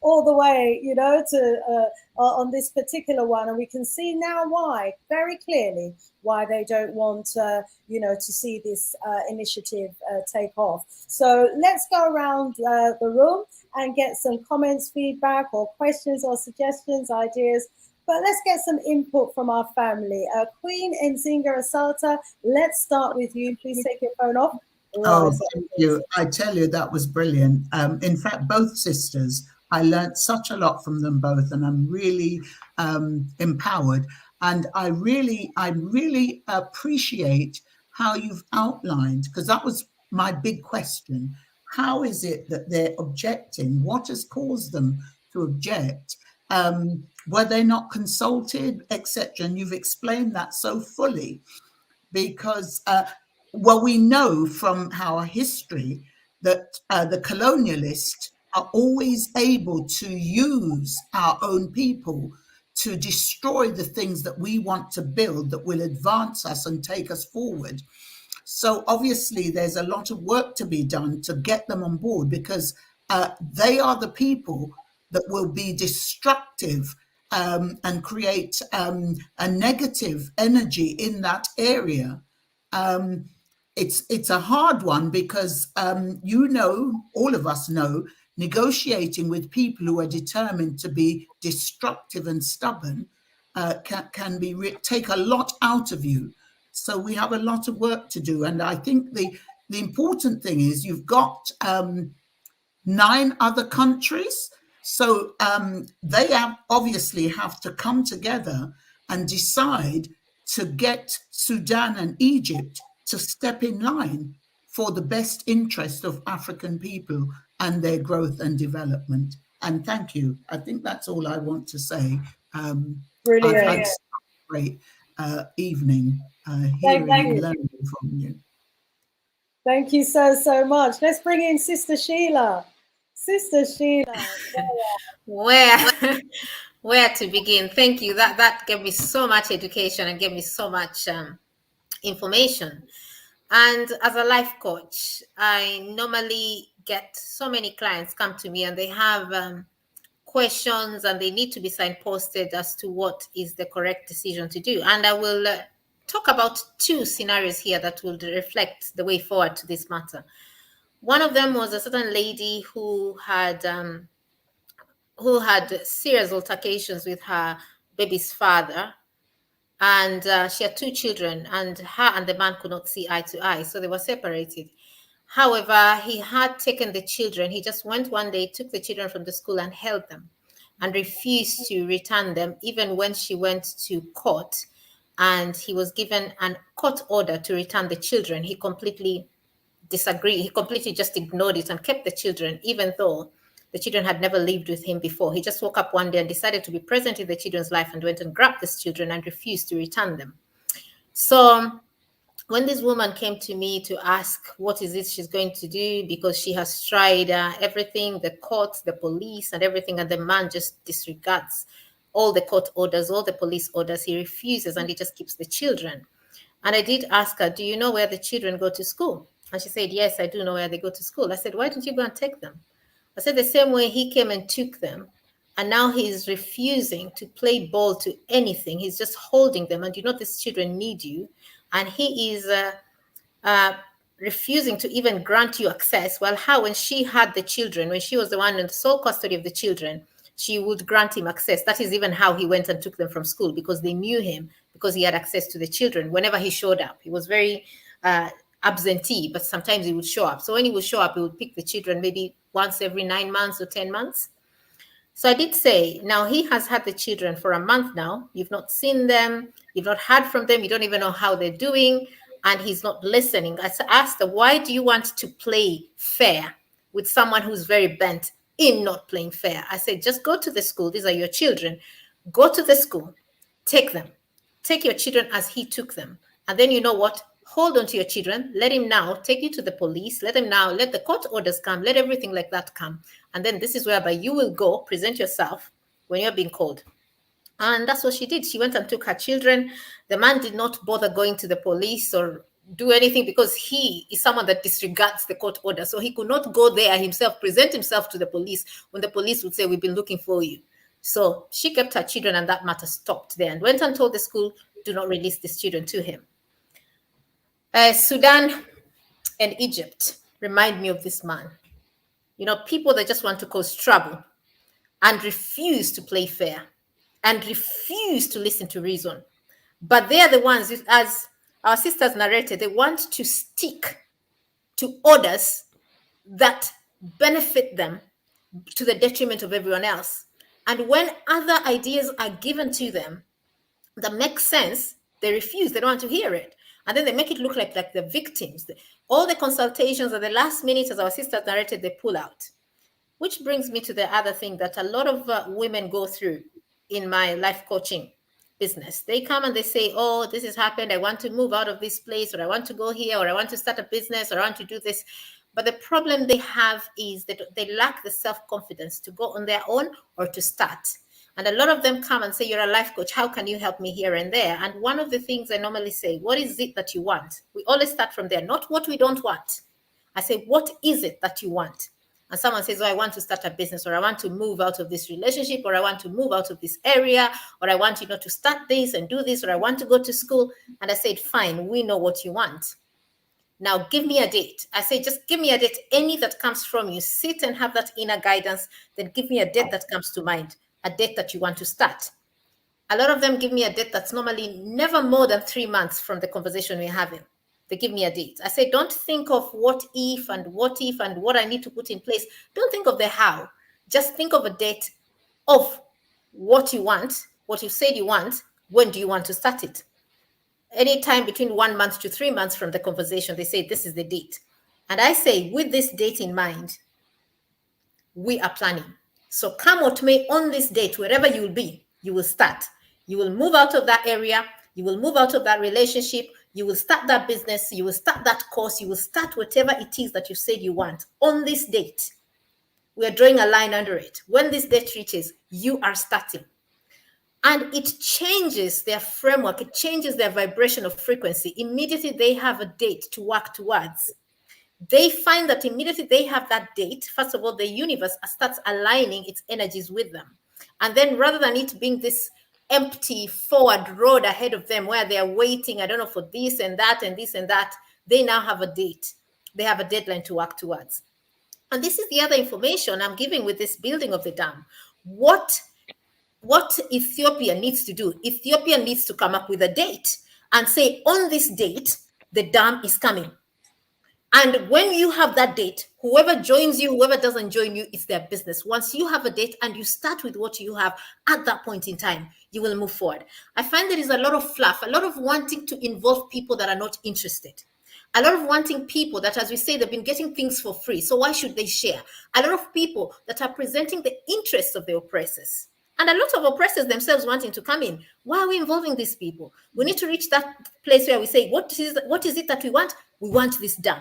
all the way, to on this particular one. And we can see now why, very clearly, why they don't want, to see this initiative take off. So let's go around the room and get some comments, feedback, or questions, or suggestions, ideas. But let's get some input from our family. Queen Nzinga Asata, let's start with you. Please take your phone off. Oh, thank you. I tell you, that was brilliant. In fact, both sisters, I learned such a lot from them both, and I'm really empowered. And I really appreciate how you've outlined, because that was my big question. How is it that they're objecting? What has caused them to object? Were they not consulted, etc.? And you've explained that so fully, because we know from our history that the colonialists are always able to use our own people to destroy the things that we want to build that will advance us and take us forward. So obviously there's a lot of work to be done to get them on board, because they are the people that will be destructive and create a negative energy in that area. It's a hard one, because all of us know, negotiating with people who are determined to be destructive and stubborn can take a lot out of you. So we have a lot of work to do. And I think the important thing is you've got 9 other countries. So they obviously have to come together and decide to get Sudan and Egypt to step in line for the best interest of African people and their growth and development. And thank you. I think that's all I want to say. Brilliant. I've had a great evening hearing and learning from you. Thank you so much. Let's bring in Sister Sheila. Sister Sheila. Where to begin? Thank you. That gave me so much education and gave me so much information. And as a life coach, I normally get so many clients come to me and they have questions and they need to be signposted as to what is the correct decision to do. And I will talk about two scenarios here that will reflect the way forward to this matter. One of them was a certain lady who had serious altercations with her baby's father, and she had two children, and her and the man could not see eye to eye, so they were separated. However, he had taken the children. He just went one day, took the children from the school and held them and refused to return them, even when she went to court and he was given a court order to return the children. He completely disagreed. He completely just ignored it and kept the children, even though the children had never lived with him before. He just woke up one day and decided to be present in the children's life and went and grabbed these children and refused to return them. So when this woman came to me to ask what is it she's going to do, because she has tried everything, the court, the police and everything, and the man just disregards all the court orders, all the police orders. He refuses and he just keeps the children. And I did ask her, do you know where the children go to school? And she said, yes, I do know where they go to school. I said, why don't you go and take them? I said, the same way he came and took them, and now he's refusing to play ball to anything. He's just holding them. And you know, these children need you. And he is refusing to even grant you access. Well, how, when she had the children, when she was the one in the sole custody of the children, she would grant him access. That is even how he went and took them from school, because they knew him, because he had access to the children whenever he showed up. He was very absentee, but sometimes he would show up. So when he would show up, he would pick the children maybe once every 9 months or 10 months. So I did say, now he has had the children for a month now. You've not seen them. You've not heard from them. You don't even know how they're doing. And he's not listening. I asked her, why do you want to play fair with someone who's very bent in not playing fair? I said, just go to the school. These are your children. Go to the school. Take them. Take your children as he took them. And then you know what? Hold on to your children. Let him now take you to the police. Let him now, let the court orders come. Let everything like that come. And then this is whereby you will go present yourself when you're being called. And that's what she did. She went and took her children. The man did not bother going to the police or do anything, because he is someone that disregards the court order. So he could not go there himself, present himself to the police when the police would say, we've been looking for you. So she kept her children, and that matter stopped there, and went and told the school, do not release these children to him. Sudan and Egypt remind me of this man. You know, people that just want to cause trouble and refuse to play fair and refuse to listen to reason. But they are the ones, as our sisters narrated, they want to stick to orders that benefit them to the detriment of everyone else. And when other ideas are given to them that make sense, they refuse. They don't want to hear it. And then they make it look like the victims. All the consultations at the last minute, as our sisters narrated, they pull out. Which brings me to the other thing that a lot of women go through in my life coaching business. They come and they say, oh, this has happened. I want to move out of this place, or I want to go here, or I want to start a business, or I want to do this. But the problem they have is that they lack the self-confidence to go on their own or to start. And a lot of them come and say, you're a life coach. How can you help me here and there? And one of the things I normally say, what is it that you want? We always start from there, not what we don't want. I say, what is it that you want? And someone says, oh, I want to start a business, or I want to move out of this relationship, or I want to move out of this area, or I want, to start this and do this, or I want to go to school. And I said, fine, we know what you want. Now give me a date. I say, just give me a date, any that comes from you. Sit and have that inner guidance. Then give me a date that comes to mind, a date that you want to start. A lot of them give me a date that's normally never more than 3 months from the conversation we're having. They give me a date. I say, don't think of what if and what I need to put in place. Don't think of the how. Just think of a date of what you want, what you said you want. When do you want to start it? Anytime between 1 month to 3 months from the conversation, they say, this is the date. And I say, with this date in mind, we are planning. So come what may, on this date, wherever you will be, you will start. You will move out of that area. You will move out of that relationship. You will start that business. You will start that course. You will start whatever it is that you said you want on this date. We are drawing a line under it. When this date reaches, you are starting. And it changes their framework. It changes their vibration of frequency. Immediately they have a date to work towards. They find that immediately they have that date, first of all, the universe starts aligning its energies with them. And then rather than it being this empty forward road ahead of them where they are waiting, I don't know, for this and that and this and that, they now have a date. They have a deadline to work towards. And this is the other information I'm giving with this building of the dam. What Ethiopia needs to do, Ethiopia needs to come up with a date and say, on this date, the dam is coming. And when you have that date, whoever joins you, whoever doesn't join you, it's their business. Once you have a date and you start with what you have at that point in time, you will move forward. I find there is a lot of fluff, a lot of wanting to involve people that are not interested. A lot of wanting people that, as we say, they've been getting things for free. So why should they share? A lot of people that are presenting the interests of the oppressors. And a lot of oppressors themselves wanting to come in. Why are we involving these people? We need to reach that place where we say, what is it that we want? We want this dam.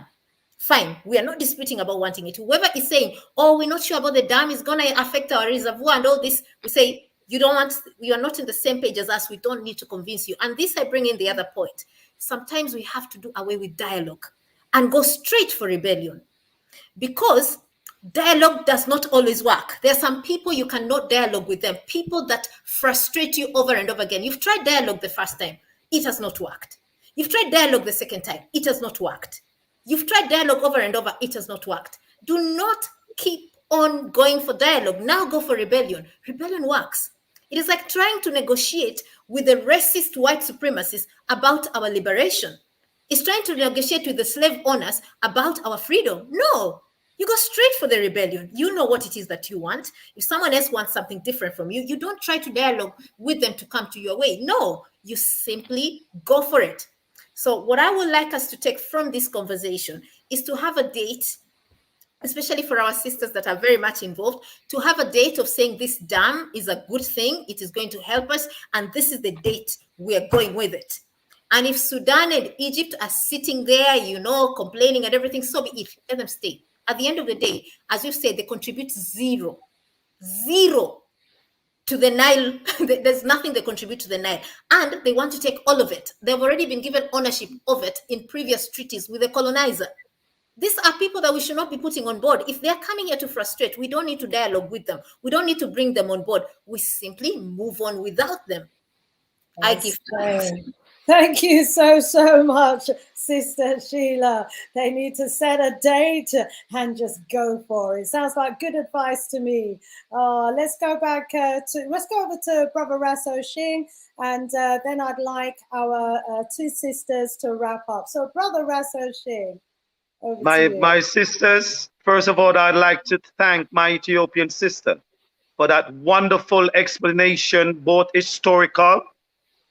Fine, we are not disputing about wanting it. Whoever is saying, oh, we're not sure about the dam, is going to affect our reservoir and all this, we say, you are not in the same page as us. We don't need to convince you. And this, I bring in the other point. Sometimes we have to do away with dialogue and go straight for rebellion, because dialogue does not always work. There are some people you cannot dialogue with them, people that frustrate you over and over again. You've tried dialogue the first time, it has not worked. You've tried dialogue the second time, it has not worked. You've tried dialogue over and over, it has not worked. Do not keep on going for dialogue. Now go for rebellion. Rebellion works. It is like trying to negotiate with the racist white supremacists about our liberation. It's trying to negotiate with the slave owners about our freedom. No, you go straight for the rebellion. You know what it is that you want. If someone else wants something different from you, you don't try to dialogue with them to come to your way. No, you simply go for it. So what I would like us to take from this conversation is to have a date, especially for our sisters that are very much involved, to have a date of saying this dam is a good thing, it is going to help us, and this is the date we are going with it. And if Sudan and Egypt are sitting there, complaining and everything, so be it. Let them stay. At the end of the day, as you said, they contribute zero to the Nile. There's nothing they contribute to the Nile. And they want to take all of it. They've already been given ownership of it in previous treaties with the colonizer. These are people that we should not be putting on board. If they're coming here to frustrate, we don't need to dialogue with them. We don't need to bring them on board. We simply move on without them. I give thanks. Thank you so much, Sister Sheila. They need to set a date and just go for it. Sounds like good advice to me. Let's go over to Brother Rasso Shing, and then I'd like our two sisters to wrap up. So, Brother Rasso Shing, my sisters, first of all, I'd like to thank my Ethiopian sister for that wonderful explanation, both historical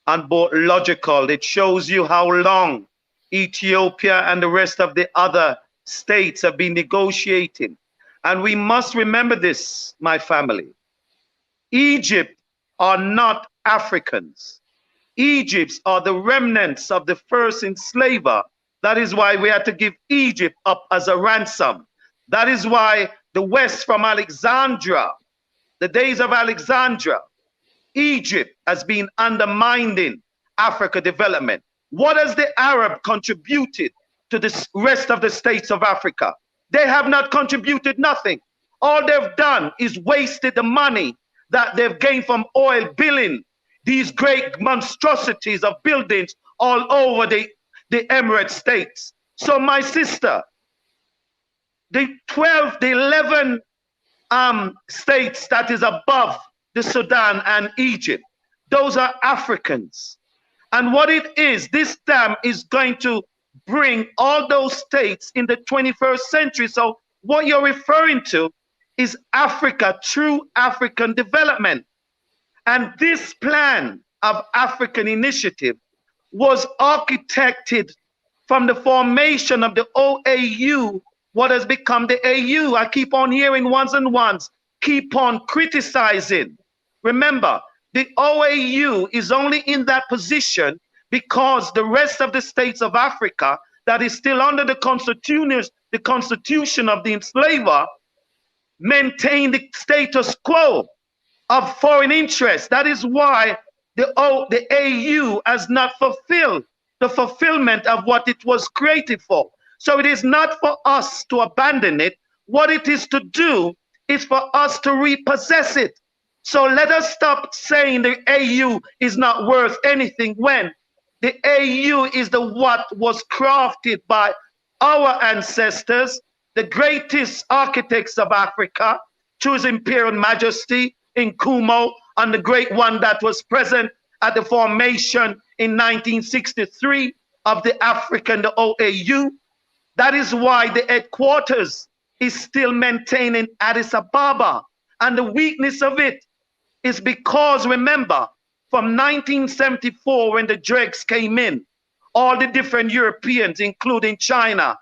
and both logical. It shows you how long Ethiopia and the rest of the other states have been negotiating. And we must remember this, my family. Egypt are not Africans. Egypt are the remnants of the first enslaver. That is why we had to give Egypt up as a ransom. That is why the West from Alexandria, the days of Alexandria, Egypt has been undermining Africa development. What has the Arab contributed to the rest of the states of Africa? They have not contributed nothing. All they've done is wasted the money that they've gained from oil, building these great monstrosities of buildings all over the Emirate states. So my sister, the 11 states that is above the Sudan and Egypt, those are Africans. And what it is, this dam is going to bring all those states in the 21st century. So what you're referring to is Africa, true African development. And this plan of African initiative was architected from the formation of the OAU, what has become the AU. I keep on hearing ones and ones. keep on criticizing. Remember, the OAU is only in that position because the rest of the states of Africa that is still under the constitution of the enslaver maintain the status quo of foreign interests. That is why the AU has not fulfilled the fulfillment of what it was created for. So it is not for us to abandon it. What it is to do is for us to repossess it. So let us stop saying the AU is not worth anything when the AU is the what was crafted by our ancestors, the greatest architects of Africa, to His Imperial Majesty Nkrumah, and the great one that was present at the formation in 1963 of the OAU. That is why the headquarters is still maintained in Addis Ababa. And the weakness of it is because, remember, from 1974, when the dregs came in, all the different Europeans, including China,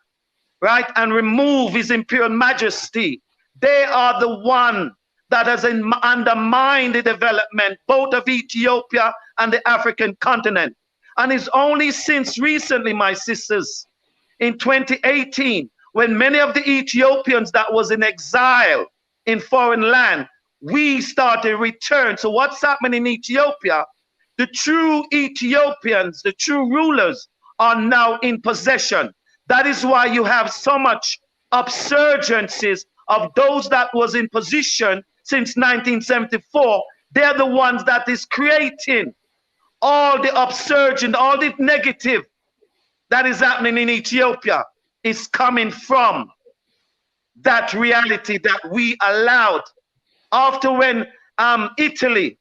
right, and remove His Imperial Majesty, they are the one that has undermined the development both of Ethiopia and the African continent. And it's only since recently, my sisters, in 2018, when many of the Ethiopians that was in exile in foreign land, we started return. So what's happening in Ethiopia? The true Ethiopians, the true rulers, are now in possession. That is why you have so much upsurgencies of those that was in position since 1974. They're the ones that is creating all the upsurgent, all the negative that is happening in Ethiopia is coming from that reality that we allowed. After when Italy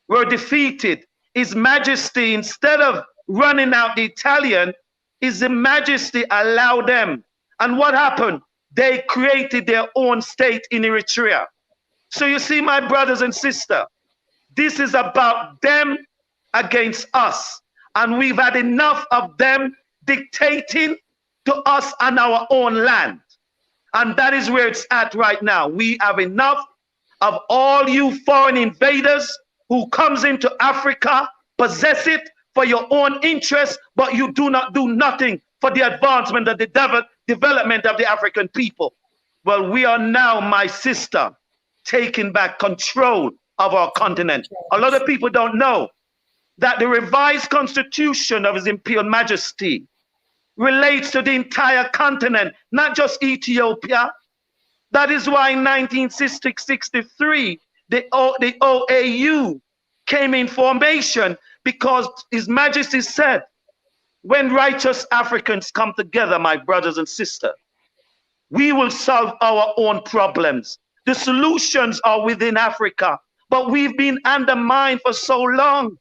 were defeated, His Majesty, instead of running out the Italian, His Majesty allowed them. And what happened? They created their own state in Eritrea. So you see, my brothers and sisters, this is about them against us. And we've had enough of them dictating to us on our own land. And that is where it's at right now. We have enough of all you foreign invaders who comes into Africa, possess it for your own interest, but you do not do nothing for the advancement of the development of the African people. Well, we are now, my sister, taking back control of our continent. A lot of people don't know that the revised constitution of His Imperial Majesty relates to the entire continent, not just Ethiopia. That is why in 1963, the OAU came in formation, because His Majesty said, when righteous Africans come together, my brothers and sisters, we will solve our own problems. The solutions are within Africa, but we've been undermined for so long.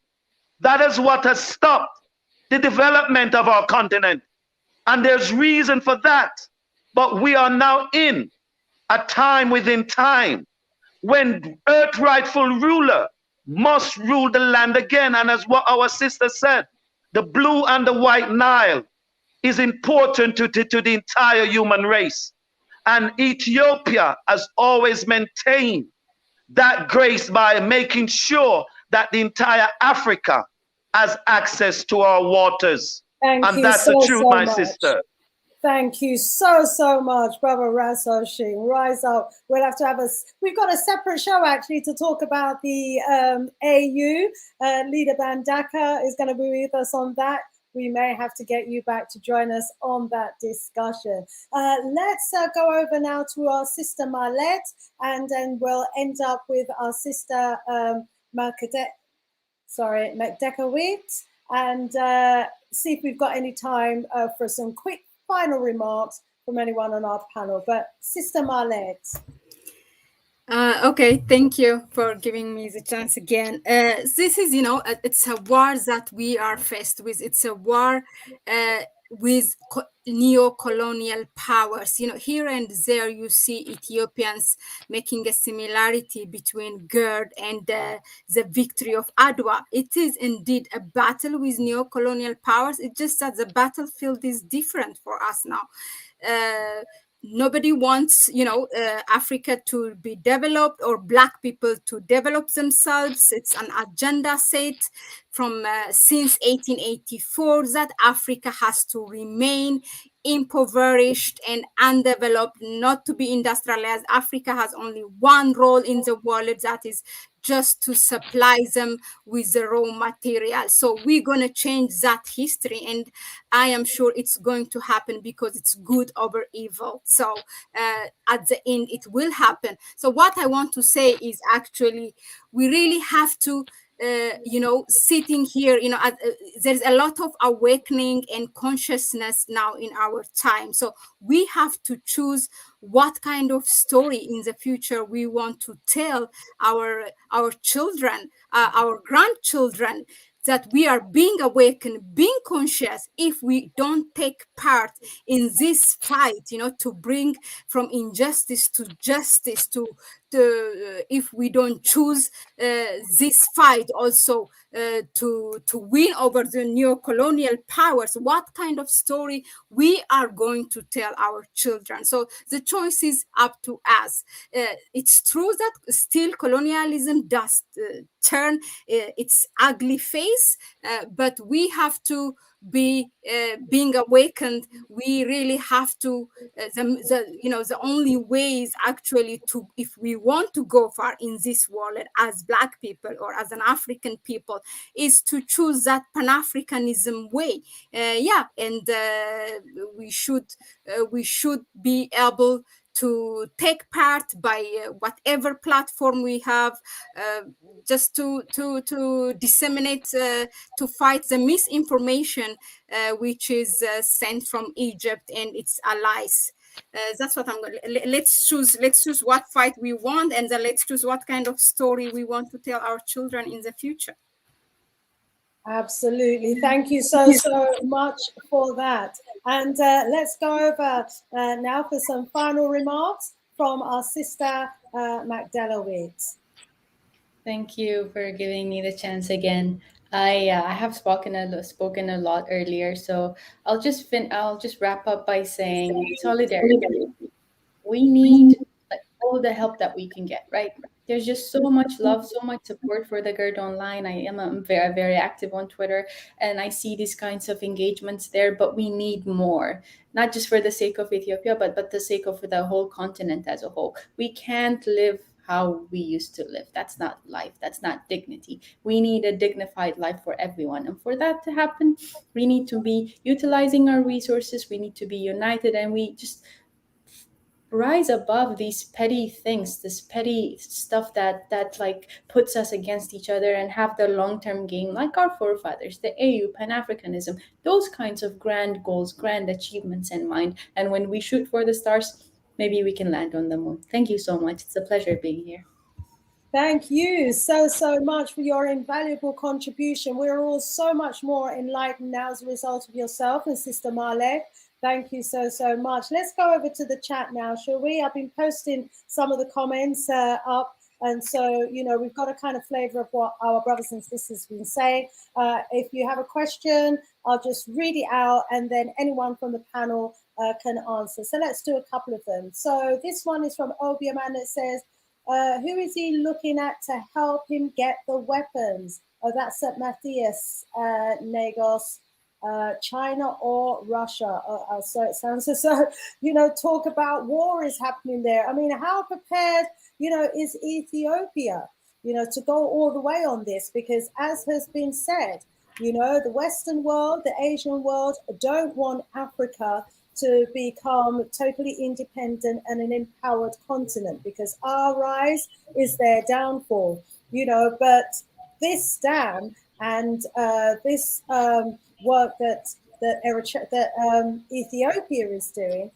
That is what has stopped the development of our continent. And there's reason for that. But we are now in a time within time when earth rightful ruler must rule the land again. And as what our sister said, the blue and the white Nile is important to the entire human race. And Ethiopia has always maintained that grace by making sure that the entire Africa has access to our waters. And that's the truth, my sister. Thank you so much, Brother Rasoshin. Rise up. We'll have to have we've got a separate show actually to talk about the AU. Leader Bandaka is going to be with us on that. We may have to get you back to join us on that discussion. Let's go over now to our sister Marlet, and then we'll end up with our sister Mekdekawit, and see if we've got any time for some quick final remarks from anyone on our panel. But Sister Marlet. Okay, thank you for giving me the chance again. This is, it's a war that we are faced with. It's a war with neo-colonial powers. Here and there you see Ethiopians making a similarity between GERD and the victory of Adwa. It is indeed a battle with neo-colonial powers. It's just that the battlefield is different for us now. nobody wants, Africa to be developed or Black people to develop themselves. It's an agenda set from since 1884 that Africa has to remain impoverished and undeveloped, not to be industrialized. Africa has only one role in the world, that is just to supply them with the raw material. So we're going to change that history, and I am sure it's going to happen because it's good over evil. So at the end, it will happen. So what I want to say is actually we really have to sitting here, there's a lot of awakening and consciousness now in our time. So we have to choose what kind of story in the future we want to tell our children, our grandchildren, that we are being awakened, being conscious. If we don't take part in this fight, to bring from injustice to justice, if we don't choose this fight also to win over the neo-colonial powers, what kind of story we are going to tell our children? So the choice is up to us. It's true that still colonialism does turn its ugly face, but we have to be being awakened. We really have to the only ways actually to, if we want to go far in this world as Black people or as an African people, is to choose that Pan-Africanism way. And we should be able to take part by whatever platform we have, just to disseminate, to fight the misinformation which is sent from Egypt and its allies. That's what I'm going to, let's choose what fight we want, and then let's choose what kind of story we want to tell our children in the future. Absolutely. Thank you so much for that. And let's go over now for some final remarks from our sister Magdala Wiggs. Thank you for giving me the chance again. I have spoken a lot earlier, so I'll just wrap up by saying solidarity. We need all the help that we can get, right? There's just so much love, so much support for the GERD online. I'm very, very active on Twitter, and I see these kinds of engagements there, but we need more, not just for the sake of Ethiopia, but the sake of the whole continent as a whole. We can't live how we used to live. That's not life. That's not dignity. We need a dignified life for everyone. And for that to happen, we need to be utilizing our resources. We need to be united, and we just rise above these petty things, this petty stuff that like puts us against each other, and have the long-term game like our forefathers, the AU, Pan-Africanism, those kinds of grand goals, grand achievements in mind. And when we shoot for the stars, maybe we can land on the moon. Thank you so much. It's a pleasure being here. Thank you so much for your invaluable contribution. We're all so much more enlightened now as a result of yourself and Sister Marle. Thank you so much. Let's go over to the chat now, shall we? I've been posting some of the comments up, and so we've got a kind of flavor of what our brothers and sisters have been saying. If you have a question, I'll just read it out, and then anyone from the panel can answer. So let's do a couple of them. So this one is from Obiaman. That says, who is he looking at to help him get the weapons? Oh, that's at Matthias Negos. China or Russia. So it sounds as though, talk about war is happening there. I mean, how prepared, is Ethiopia, to go all the way on this? Because as has been said, the Western world, the Asian world don't want Africa to become totally independent and an empowered continent, because our rise is their downfall, but this dam and this work that Ethiopia is doing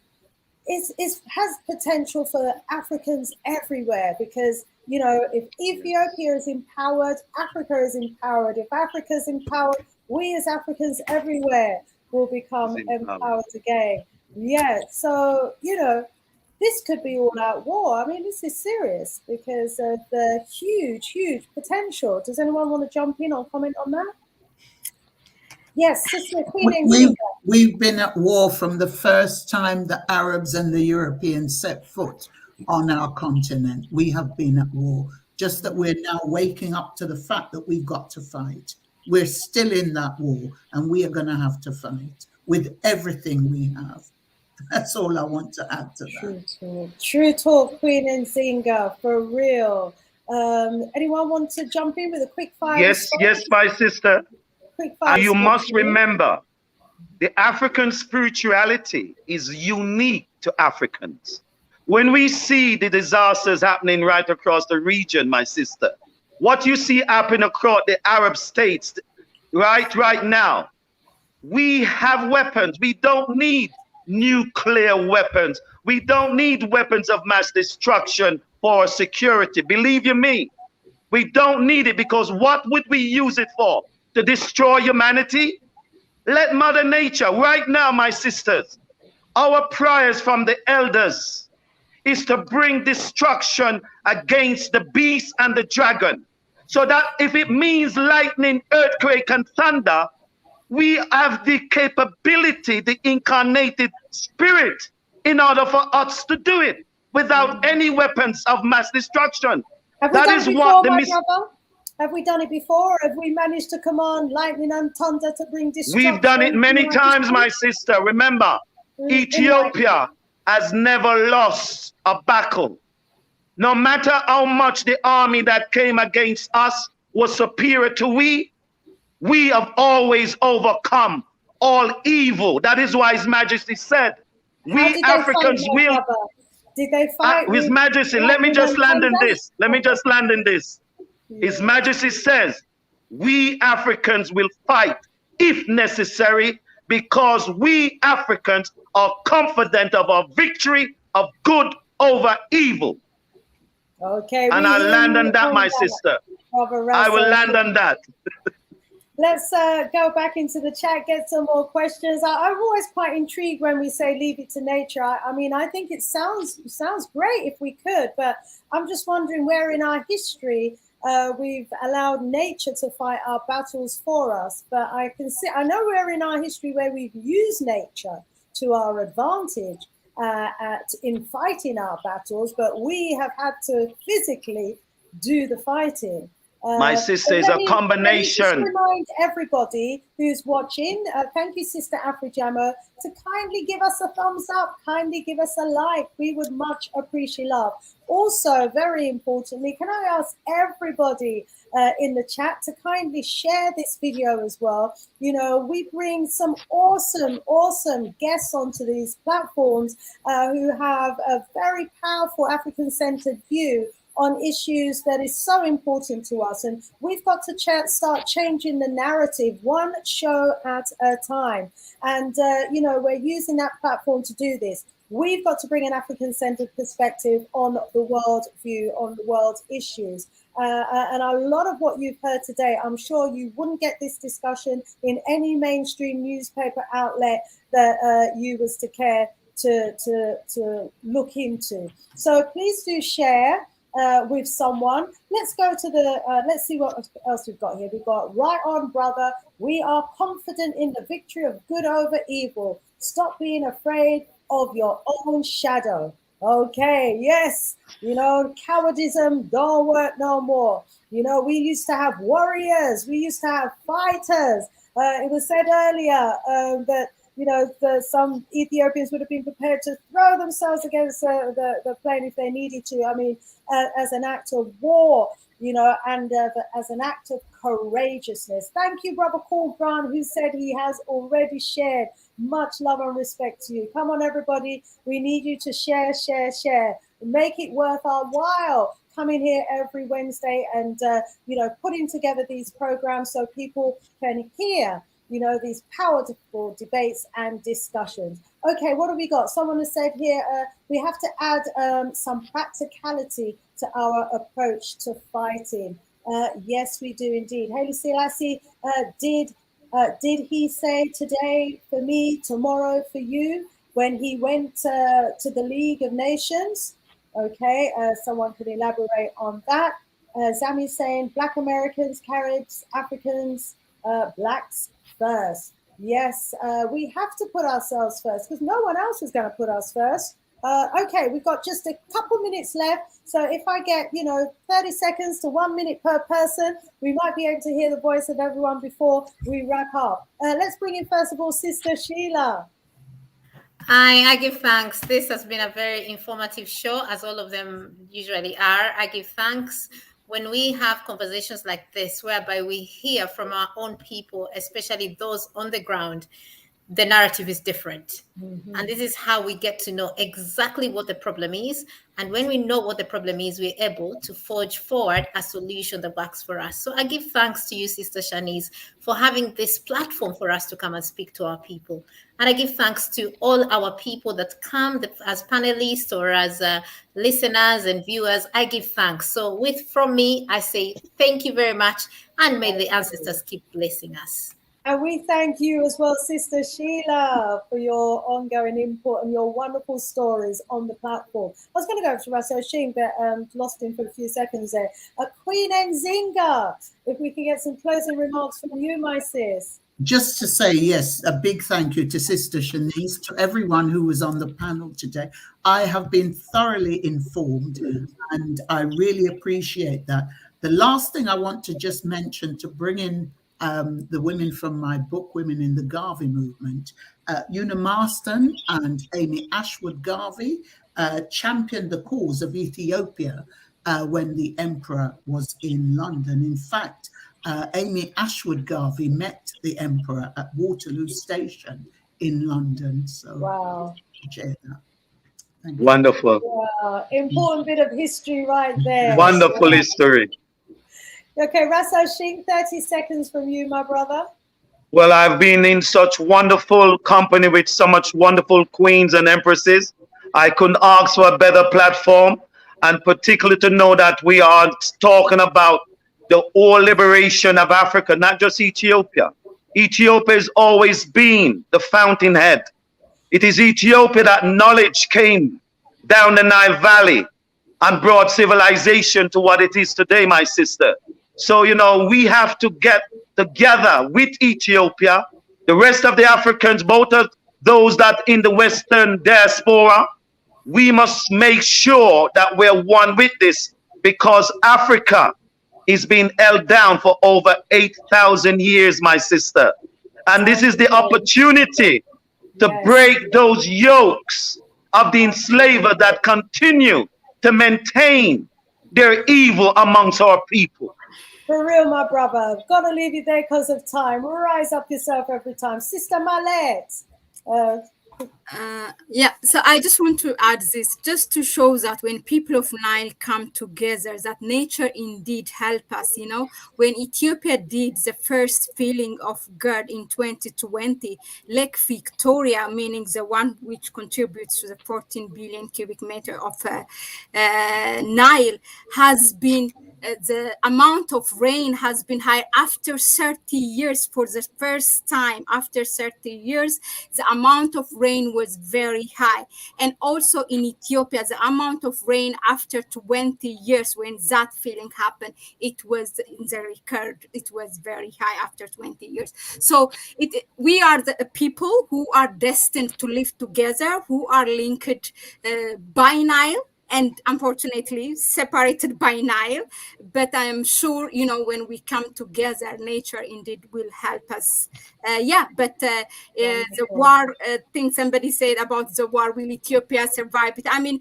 has potential for Africans everywhere, because if Ethiopia is empowered, Africa is empowered. If Africa is empowered, we as Africans everywhere will become empowered again. Yeah, so this could be all-out war. I mean, this is serious because of the huge potential. Does anyone want to jump in or comment on that? Yes, Sister Queen Nzinga. We've been at war from the first time the Arabs and the Europeans set foot on our continent. We have been at war, just that we're now waking up to the fact that we've got to fight. We're still in that war, and we are going to have to fight with everything we have. That's all I want to add to that. True talk, Queen Nzinga, for real. Anyone want to jump in with a quick fire? Yes, yes, my sister. Quick fire. And you must remember, the African spirituality is unique to Africans. When we see the disasters happening right across the region, my sister, what you see happening across the Arab states right now, we have weapons. We don't need nuclear weapons. We don't need weapons of mass destruction for security. Believe you me, we don't need it, because what would we use it for? To destroy humanity? Let Mother Nature, right now, my sisters, our prayers from the elders is to bring destruction against the beast and the dragon, so that if it means lightning, earthquake, and thunder, we have the capability, the incarnated spirit, in order for us to do it without any weapons of mass destruction. That is what the have we done it before? Have we managed to command lightning and thunder to bring destruction? We've done it many times, my sister. Remember, Ethiopia has never lost a battle. No matter how much the army that came against us was superior to we have always overcome all evil. That is why His Majesty said, we Africans will. Did they fight? His Majesty, let me just land in this. Let me just land in this. His Majesty says, we Africans will fight if necessary, because we Africans are confident of our victory of good over evil. Okay. And I'll land on that, my sister. I will land on that. Let's go back into the chat, get some more questions. I'm always quite intrigued when we say leave it to nature. I mean, I think it sounds great if we could, but I'm just wondering where in our history we've allowed nature to fight our battles for us. But I know we're in our history where we've used nature to our advantage in fighting our battles, but we have had to physically do the fighting. My sister, is a combination. Let me just remind everybody who's watching, thank you, Sister Afrijamo, to kindly give us a thumbs up, kindly give us a like. We would much appreciate love. Also, very importantly, can I ask everybody in the chat to kindly share this video as well? You know, we bring some awesome guests onto these platforms who have a very powerful African-centered view on issues that is so important to us, and we've got to start changing the narrative one show at a time. And you know, we're using that platform to do this. We've got to bring an African-centered perspective on the world view, on the world issues. And a lot of what you've heard today, I'm sure you wouldn't get this discussion in any mainstream newspaper outlet that you was to care to look into. So please do share with someone. Let's go to the, let's see what else we've got here. We've got right on, brother. We are confident in the victory of good over evil. Stop being afraid of your own shadow. Okay, yes, you know, cowardice don't work no more. You know, we used to have warriors, we used to have fighters. It was said earlier that, you know, some Ethiopians would have been prepared to throw themselves against the plane if they needed to. I mean, as an act of war, you know, and as an act of courageousness. Thank you, Brother Paul Grant, who said he has already shared. Much love and respect to you. Come on, everybody. We need you to share. Make it worth our while coming here every Wednesday and, you know, putting together these programs so people can hear, you know, these powerful debates and discussions. Okay, what have we got? Someone has said here, we have to add some practicality to our approach to fighting. Yes, we do indeed. Haile Selassie, did he say today for me, tomorrow for you, when he went to the League of Nations? Okay, someone could elaborate on that. Zami saying Black Americans, Caribs, Africans, Blacks first. Yes, we have to put ourselves first because no one else is going to put us first. Okay, we've got just a couple minutes left. So if I get, 30 seconds to 1 minute per person, we might be able to hear the voice of everyone before we wrap up. Let's bring in, first of all, Sister Sheila. I give thanks. This has been a very informative show, as all of them usually are. I give thanks when we have conversations like this, whereby we hear from our own people, especially those on the ground. The narrative is different. Mm-hmm. And this is how we get to know exactly what the problem is. And when we know what the problem is, we're able to forge forward a solution that works for us. So I give thanks to you, Sister Shanice, for having this platform for us to come and speak to our people. And I give thanks to all our people that come as panelists or as listeners and viewers. I give thanks. So from me, I say thank you very much. And may the ancestors keep blessing us. And we thank you as well, Sister Sheila, for your ongoing input and your wonderful stories on the platform. I was going to go to Russell Sheen, but lost him for a few seconds there. Queen Nzinga, if we can get some closing remarks from you, my sis. Just to say, yes, a big thank you to Sister Shanice, to everyone who was on the panel today. I have been thoroughly informed, and I really appreciate that. The last thing I want to just mention to bring in the women from my book, Women in the Garvey Movement, Una Marston and Amy Ashwood Garvey championed the cause of Ethiopia when the emperor was in London. In fact, Amy Ashwood Garvey met the emperor at Waterloo Station in London. So wow. Share that. Thank you. Wonderful. Wow. Important bit of history right there. Wonderful history. Okay, Russell Sheen, 30 seconds from you, my brother. Well, I've been in such wonderful company with so much wonderful queens and empresses. I couldn't ask for a better platform, and particularly to know that we are talking about the whole liberation of Africa, not just Ethiopia. Ethiopia has always been the fountainhead. It is Ethiopia that knowledge came down the Nile Valley and brought civilization to what it is today, my sister. So, we have to get together with Ethiopia, the rest of the Africans, both of those that in the Western diaspora. We must make sure that we're one with this, because Africa is being held down for over 8,000 years, my sister. And this is the opportunity to break those yokes of the enslaver that continue to maintain their evil amongst our people. For real, my brother. I've got to leave you there because of time. Rise up yourself every time. Sister Malet. Yeah, so I just want to add this just to show that when people of Nile come together, that nature indeed help us. When Ethiopia did the first filling of GERD in 2020, Lake Victoria, meaning the one which contributes to the 14 billion cubic meter of Nile, has been the amount of rain has been high after 30 years. For the first time after 30 years, the amount of rain was very high. And also in Ethiopia, the amount of rain after 20 years, when that feeling happened, it was in the record. It was very high after 20 years. So we are the people who are destined to live together, who are linked by Nile, and unfortunately separated by Nile. But I am sure, when we come together, nature indeed will help us. The war thing somebody said about the war, will Ethiopia survive it? I mean,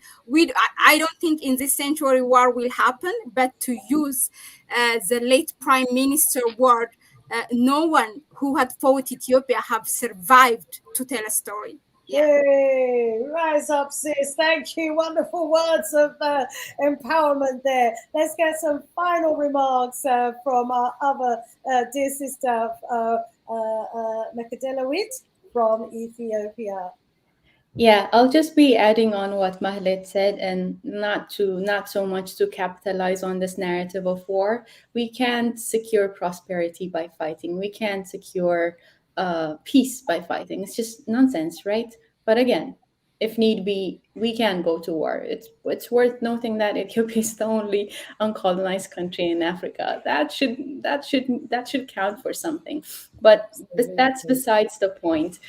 I don't think in this century war will happen, but to use the late Prime Minister word, no one who had fought Ethiopia have survived to tell a story. Yay! Rise up, sis. Thank you. Wonderful words of empowerment there. Let's get some final remarks from our other dear sister, Mekadelawit from Ethiopia. Yeah, I'll just be adding on what Mahlet said, and not so much to capitalize on this narrative of war. We can't secure prosperity by fighting. We can't secure peace by fighting. It's just nonsense, right? But again, if need be, we can go to war. It's worth noting that Ethiopia is the only uncolonized country in Africa. That should count for something. But that's besides the point.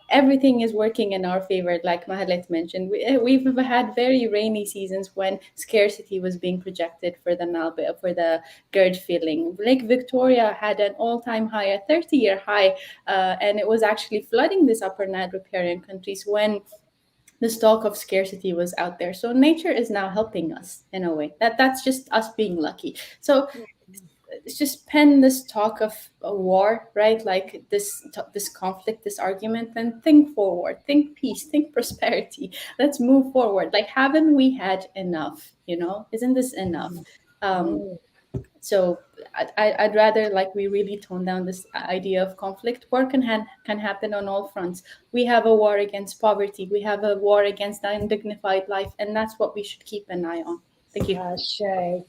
Everything is working in our favor, like Mahalet mentioned. We've had very rainy seasons when scarcity was being projected for the GERD feeling. Lake Victoria had an all-time high, a 30-year high, and it was actually flooding these upper Nile riparian countries when the stock of scarcity was out there. So nature is now helping us in a way. That's just us being lucky. So it's just pen this talk of a war, right? Like this conflict, this argument, and think forward, think peace, think prosperity. Let's move forward. Like, haven't we had enough? Isn't this enough? So I'd rather we really tone down this idea of conflict. War can happen on all fronts. We have a war against poverty. We have a war against undignified life, and that's what we should keep an eye on. Thank you. Ashe,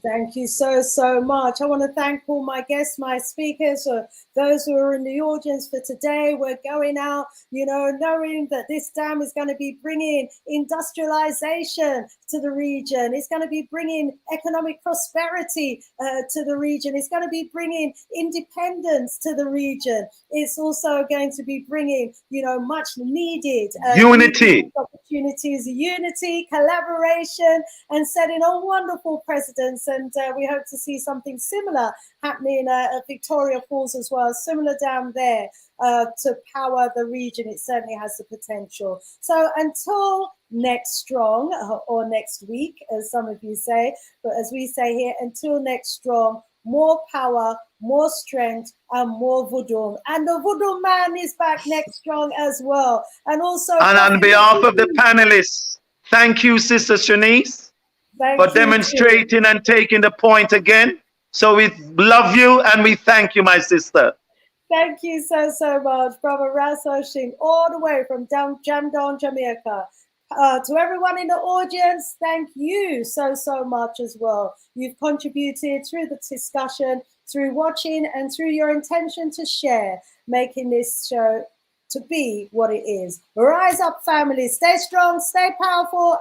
thank you so much. I want to thank all my guests, my speakers, or those who are in the audience for today. We're going out, knowing that this dam is going to be bringing industrialization to the region. It's going to be bringing economic prosperity to the region. It's going to be bringing independence to the region. It's also going to be bringing, much needed unity, opportunities, unity, collaboration, and setting a wonderful precedents. And we hope to see something similar happening at Victoria Falls as well. Similar dam there to power the region. It certainly has the potential. So until next strong, or next week, as some of you say, but as we say here, until next strong, more power, more strength, and more voodoo. And the voodoo man is back next strong as well. And also, and on behalf of the panelists, thank you, Sister Shanice, for demonstrating and taking the point again. So we love you and we thank you, my sister. Thank you so much, Brother Raso Singh, all the way from Jamdon, Jamaica. To everyone in the audience, thank you so much as well. You've contributed through the discussion, through watching, and through your intention to share, making this show to be what it is. Rise up, family. Stay strong, stay powerful.